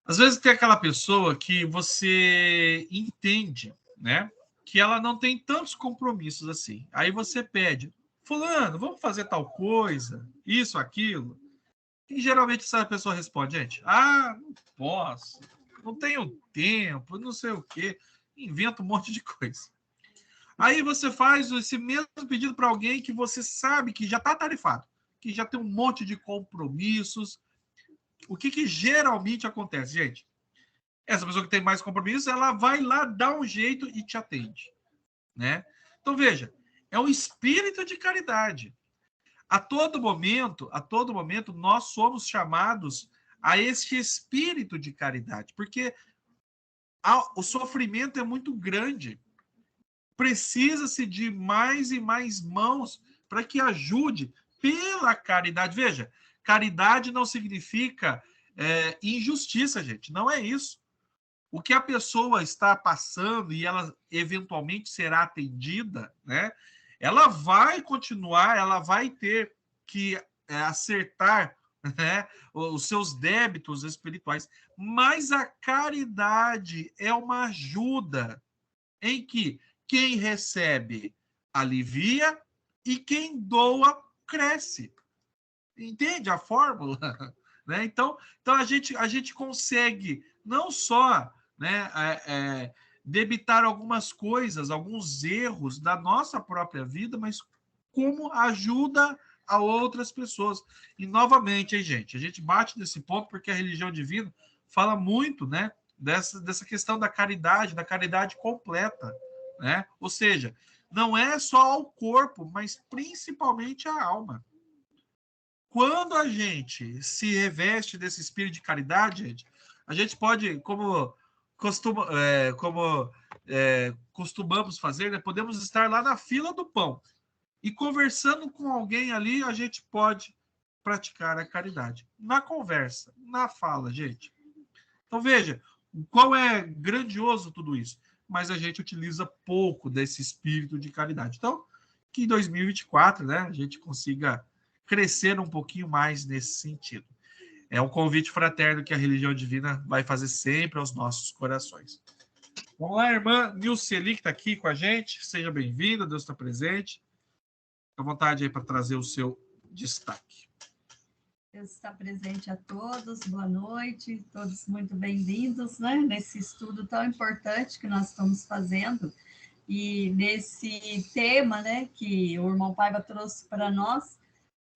Às vezes tem aquela pessoa que você entende né? Que ela não tem tantos compromissos assim. Aí você pede, fulano, vamos fazer tal coisa, isso, aquilo. E geralmente essa pessoa responde, gente, não posso, não tenho tempo, não sei o quê. Inventa um monte de coisa. Aí você faz esse mesmo pedido para alguém que você sabe que já está tarifado, que já tem um monte de compromissos. O que geralmente acontece, gente? Essa pessoa que tem mais compromissos, ela vai lá, dá um jeito e te atende, né? Então, veja, é um espírito de caridade. A todo momento, nós somos chamados a este espírito de caridade, porque o sofrimento é muito grande. Precisa-se de mais e mais mãos para que ajude pela caridade. Veja, caridade não significa injustiça, gente. Não é isso. O que a pessoa está passando e ela eventualmente será atendida, né? Ela vai continuar, ela vai ter que acertar, né, os seus débitos espirituais. Mas a caridade é uma ajuda em que quem recebe alivia e quem doa cresce. Entende a fórmula? Né? Então a gente consegue não só, né, debitar algumas coisas, alguns erros da nossa própria vida, mas como ajuda a outras pessoas. E, novamente, hein, gente, a gente bate nesse ponto porque a religião divina fala muito, né, dessa questão da caridade completa, né? Ou seja, não é só ao corpo, mas principalmente à alma. Quando a gente se reveste desse espírito de caridade, gente, a gente pode, como costumamos fazer, né, podemos estar lá na fila do pão e conversando com alguém ali, a gente pode praticar a caridade. Na conversa, na fala, gente. Então, veja, qual é grandioso tudo isso. Mas a gente utiliza pouco desse espírito de caridade. Então, que em 2024, né, a gente consiga crescer um pouquinho mais nesse sentido. É um convite fraterno que a religião divina vai fazer sempre aos nossos corações. Vamos lá, irmã Nilceli, que está aqui com a gente. Seja bem-vinda, Deus está presente. Fique à vontade aí para trazer o seu destaque. Deus está presente a todos, boa noite, todos muito bem-vindos, né, nesse estudo tão importante que nós estamos fazendo, e nesse tema, né, que o irmão Paiva trouxe para nós,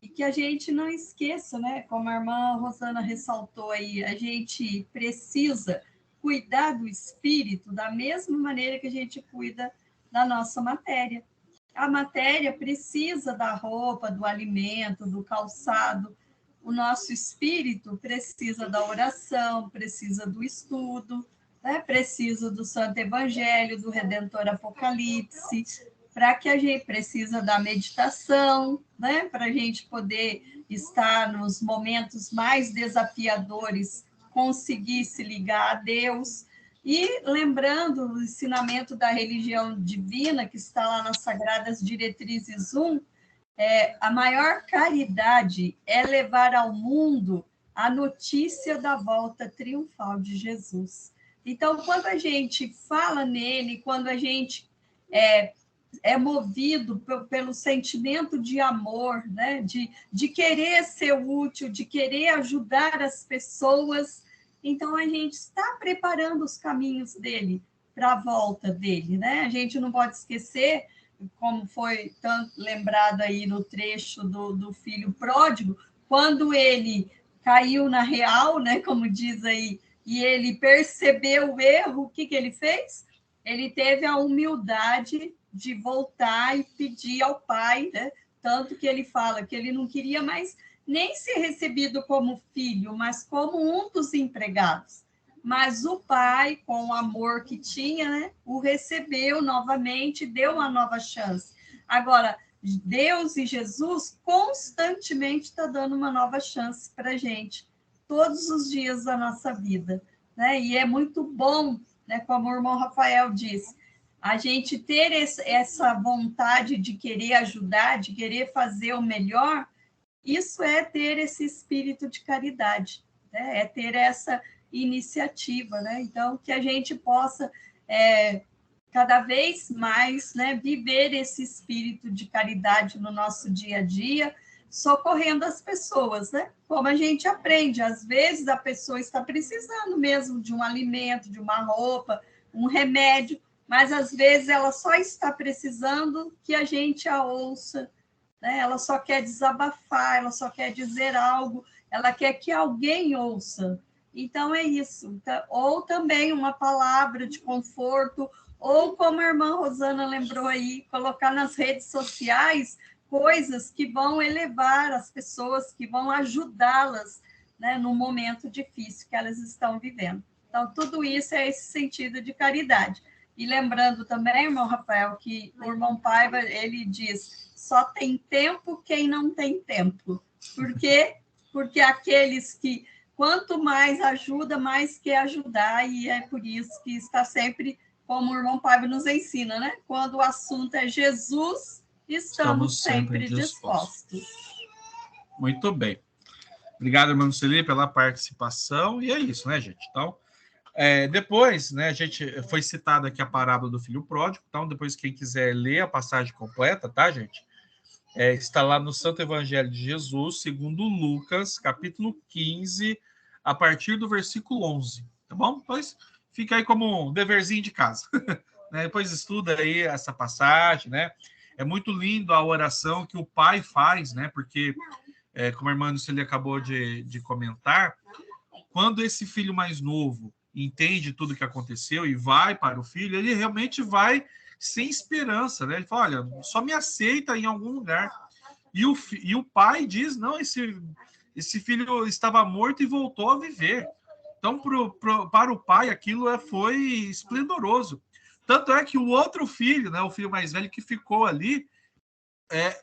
e que a gente não esqueça, né, como a irmã Rosana ressaltou aí, a gente precisa cuidar do espírito da mesma maneira que a gente cuida da nossa matéria. A matéria precisa da roupa, do alimento, do calçado. O nosso espírito precisa da oração, precisa do estudo, né? Precisa do Santo Evangelho, do Redentor Apocalipse, para que a gente precisa da meditação, né? Para a gente poder estar nos momentos mais desafiadores, conseguir se ligar a Deus. E lembrando o ensinamento da religião divina, que está lá nas Sagradas Diretrizes 1, a maior caridade é levar ao mundo a notícia da volta triunfal de Jesus. Então, quando a gente fala nele, quando a gente é movido pelo sentimento de amor, né? de querer ser útil, de querer ajudar as pessoas, então a gente está preparando os caminhos dele para a volta dele. Né? A gente não pode esquecer, como foi tanto lembrado aí no trecho do filho pródigo, quando ele caiu na real, né, como diz aí, e ele percebeu o erro, o que ele fez? Ele teve a humildade de voltar e pedir ao pai, né? Tanto que ele fala que ele não queria mais nem ser recebido como filho, mas como um dos empregados. Mas o pai, com o amor que tinha, né, o recebeu novamente, deu uma nova chance. Agora, Deus e Jesus constantemente está dando uma nova chance para a gente, todos os dias da nossa vida. Né? E é muito bom, né, como o irmão Rafael disse, a gente ter essa vontade de querer ajudar, de querer fazer o melhor, isso é ter esse espírito de caridade, né? É ter essa iniciativa, né? Então, que a gente possa cada vez mais, né, viver esse espírito de caridade no nosso dia a dia, socorrendo as pessoas, né? Como a gente aprende, às vezes a pessoa está precisando mesmo de um alimento, de uma roupa, um remédio, mas às vezes ela só está precisando que a gente a ouça, né? Ela só quer desabafar, ela só quer dizer algo, ela quer que alguém ouça. Então, é isso. Então, ou também uma palavra de conforto, ou como a irmã Rosana lembrou aí, colocar nas redes sociais coisas que vão elevar as pessoas, que vão ajudá-las, né, no momento difícil que elas estão vivendo. Então, tudo isso é esse sentido de caridade. E lembrando também, irmão Rafael, que o irmão Paiva, ele diz, só tem tempo quem não tem tempo. Por quê? Porque aqueles que, quanto mais ajuda, mais quer ajudar, e é por isso que está sempre, como o irmão Paiva nos ensina, né? Quando o assunto é Jesus, estamos sempre dispostos. Muito bem. Obrigado, irmão Celi, pela participação. E é isso, né, gente? Então, depois, né, a gente foi citada aqui a parábola do filho pródigo. Então, depois, quem quiser ler a passagem completa, tá, gente? Está lá no Santo Evangelho de Jesus, segundo Lucas, capítulo 15, a partir do versículo 11. Tá bom? Depois fica aí como um deverzinho de casa. Né? Depois estuda aí essa passagem, né? É muito lindo a oração que o pai faz, né? Porque, como a irmã Lucely acabou de comentar, quando esse filho mais novo entende tudo o que aconteceu e vai para o filho, ele realmente vai sem esperança, né? Ele fala, olha, só me aceita em algum lugar. E o pai diz, não, esse filho estava morto e voltou a viver. Então, para o pai, aquilo foi esplendoroso. Tanto é que o outro filho, né, o filho mais velho que ficou ali,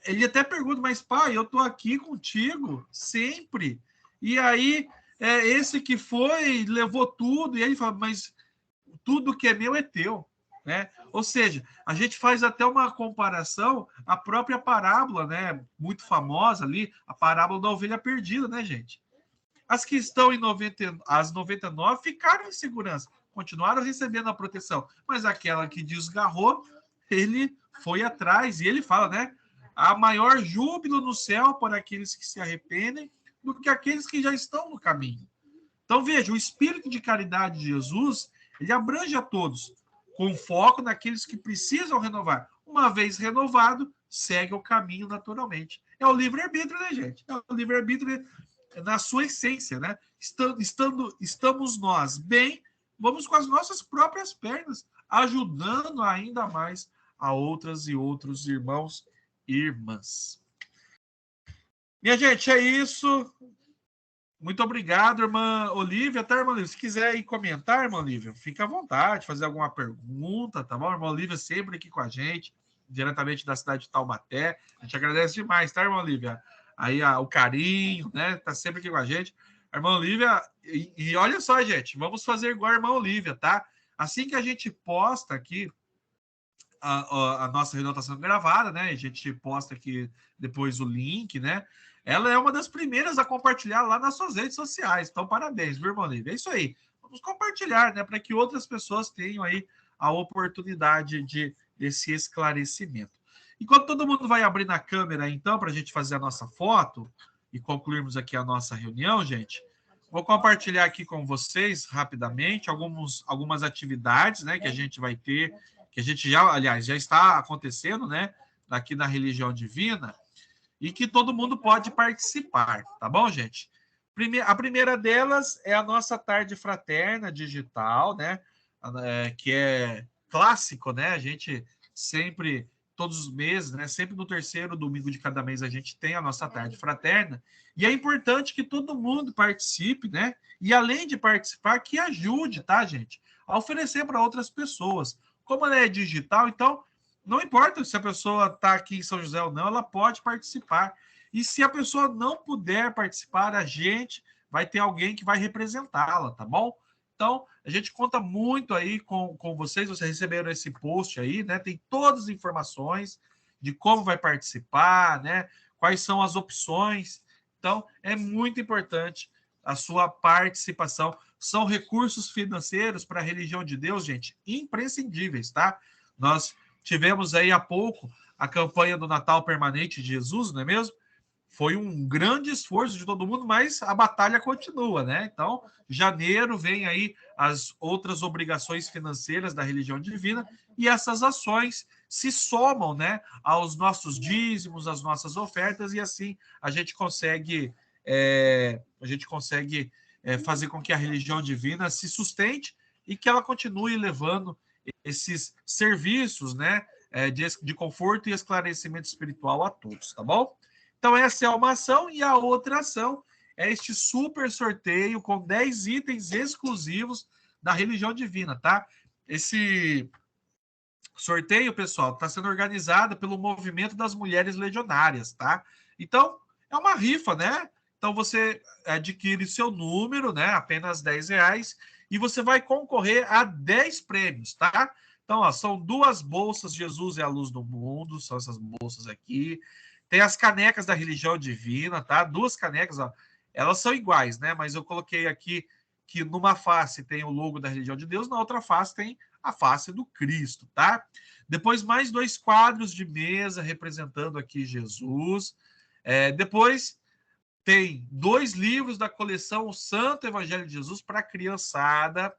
ele até pergunta, mas pai, eu estou aqui contigo sempre. E aí, esse que foi, levou tudo, e ele fala, mas tudo que é meu é teu. Né? Ou seja, a gente faz até uma comparação à própria parábola, né, muito famosa ali, a parábola da ovelha perdida, né, gente? As que estão as 99 ficaram em segurança, continuaram recebendo a proteção, mas aquela que desgarrou, ele foi atrás, e ele fala, né, há maior júbilo no céu por aqueles que se arrependem do que aqueles que já estão no caminho. Então, veja, o espírito de caridade de Jesus, ele abrange a todos, com foco naqueles que precisam renovar. Uma vez renovado, segue o caminho naturalmente. É o livre-arbítrio, né, gente? É o livre-arbítrio na sua essência, né? Estamos nós bem, vamos com as nossas próprias pernas, ajudando ainda mais a outras e outros irmãos e irmãs. Minha gente, é isso. Muito obrigado, irmã Olívia. Tá, irmã Olívia? Se quiser ir comentar, irmã Olívia, fica à vontade, fazer alguma pergunta, tá bom? Irmã Olívia sempre aqui com a gente, diretamente da cidade de Taubaté. A gente agradece demais, tá, irmã Olívia? Aí o carinho, né? Tá sempre aqui com a gente. A irmã Olívia, e olha só, gente, vamos fazer igual a irmã Olívia, tá? Assim que a gente posta aqui a nossa reunião está sendo gravada, né? A gente posta aqui depois o link, né? Ela é uma das primeiras a compartilhar lá nas suas redes sociais. Então, parabéns, viu, irmão Olívia? É isso aí. Vamos compartilhar, né? Para que outras pessoas tenham aí a oportunidade desse esclarecimento. Enquanto todo mundo vai abrir a câmera, então, para a gente fazer a nossa foto e concluirmos aqui a nossa reunião, gente, vou compartilhar aqui com vocês, rapidamente, algumas atividades, né, que a gente vai ter, que a gente já, aliás, já está acontecendo, né, aqui na Religião Divina, e que todo mundo pode participar, tá bom, gente? A primeira delas é a nossa tarde fraterna digital, né, que é clássico, né, a gente sempre, todos os meses, né, sempre no terceiro domingo de cada mês a gente tem a nossa tarde fraterna, e é importante que todo mundo participe, né, e além de participar, que ajude, tá, gente, a oferecer para outras pessoas. Como ela é digital, então, não importa se a pessoa está aqui em São José ou não, ela pode participar. E se a pessoa não puder participar, a gente vai ter alguém que vai representá-la, tá bom? Então, a gente conta muito aí com vocês. Vocês receberam esse post aí, né? Tem todas as informações de como vai participar, né? Quais são as opções. Então, é muito importante a sua participação. São recursos financeiros para a religião de Deus, gente, imprescindíveis, tá? Nós tivemos aí há pouco a campanha do Natal Permanente de Jesus, não é mesmo? Foi um grande esforço de todo mundo, mas a batalha continua, né? Então, janeiro vem aí as outras obrigações financeiras da religião divina e essas ações se somam, né, aos nossos dízimos, às nossas ofertas, e assim a gente consegue fazer com que a religião divina se sustente e que ela continue levando esses serviços, né, de conforto e esclarecimento espiritual a todos, tá bom? Então, essa é uma ação, e a outra ação é este super sorteio com 10 itens exclusivos da religião divina, tá? Esse sorteio, pessoal, está sendo organizado pelo Movimento das Mulheres Legionárias, tá? Então, é uma rifa, né? Então, você adquire seu número, né? Apenas R$10, e você vai concorrer a 10 prêmios, tá? Então, ó, são 2 bolsas Jesus é a Luz do Mundo, são essas bolsas aqui. Tem as canecas da religião divina, tá? 2 canecas, ó. Elas são iguais, né? Mas eu coloquei aqui que numa face tem o logo da religião de Deus, na outra face tem a face do Cristo, tá? Depois, mais 2 quadros de mesa representando aqui Jesus. Depois, tem 2 livros da coleção O Santo Evangelho de Jesus para a criançada.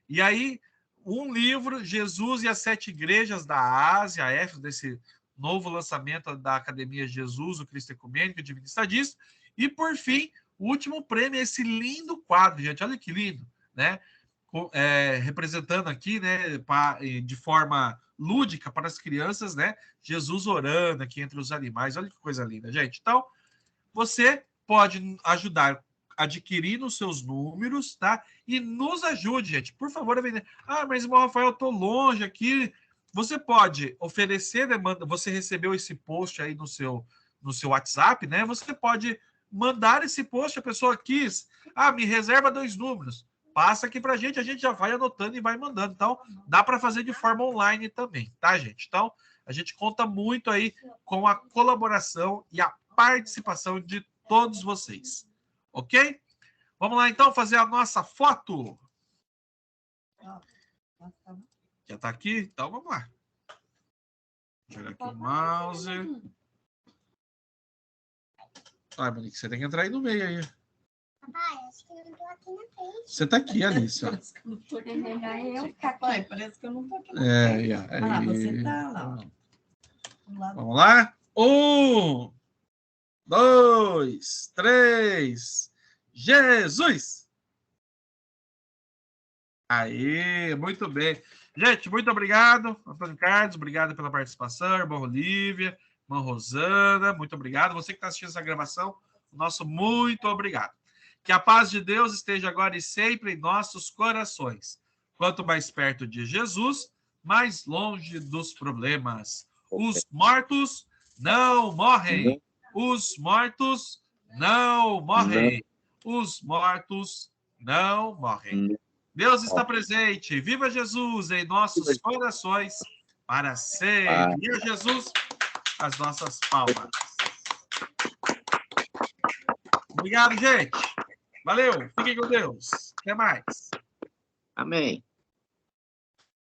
E aí, um livro, Jesus e as 7 Igrejas da Ásia, Éfeso, desse novo lançamento da Academia Jesus, o Cristo Ecumênico e Divino Estadista. E, por fim, o último prêmio é esse lindo quadro, gente. Olha que lindo, né? Representando aqui, né, de forma lúdica para as crianças, né? Jesus orando aqui entre os animais. Olha que coisa linda, gente. Então, você pode ajudar adquirindo os seus números, tá? E nos ajude, gente. Por favor, a vender. Ah, mas, irmão Rafael, eu tô longe aqui. Você pode oferecer demanda. Você recebeu esse post aí no seu WhatsApp, né? Você pode mandar esse post, a pessoa quis. Ah, me reserva 2 números. Passa aqui pra gente, a gente já vai anotando e vai mandando. Então, dá para fazer de forma online também, tá, gente? Então, a gente conta muito aí com a colaboração e a participação de todos vocês. Ok? Vamos lá, então, fazer a nossa foto. Já está aqui? Então, vamos lá. Jogar aqui o mouse. Ah, Monique, você tem que entrar aí no meio aí. Papai, acho que eu não tô aqui na frente. Você está aqui, Alice. Parece que eu não tô aqui. Papai, parece que eu não tô aqui na frente. Ah, você tá lá. Vamos lá? 1, 2, 3. Jesus! Aí, muito bem. Gente, muito obrigado, Antônio Carlos, obrigado pela participação, irmã Olívia, irmã Rosana, muito obrigado. Você que está assistindo essa gravação, nosso muito obrigado. Que a paz de Deus esteja agora e sempre em nossos corações. Quanto mais perto de Jesus, mais longe dos problemas. Os mortos não morrem. Os mortos não morrem. Os mortos não morrem. Deus está presente. Viva Jesus em nossos corações para sempre. E a Jesus, as nossas palmas. Obrigado, gente. Valeu. Fiquem com Deus. Até mais. Amém.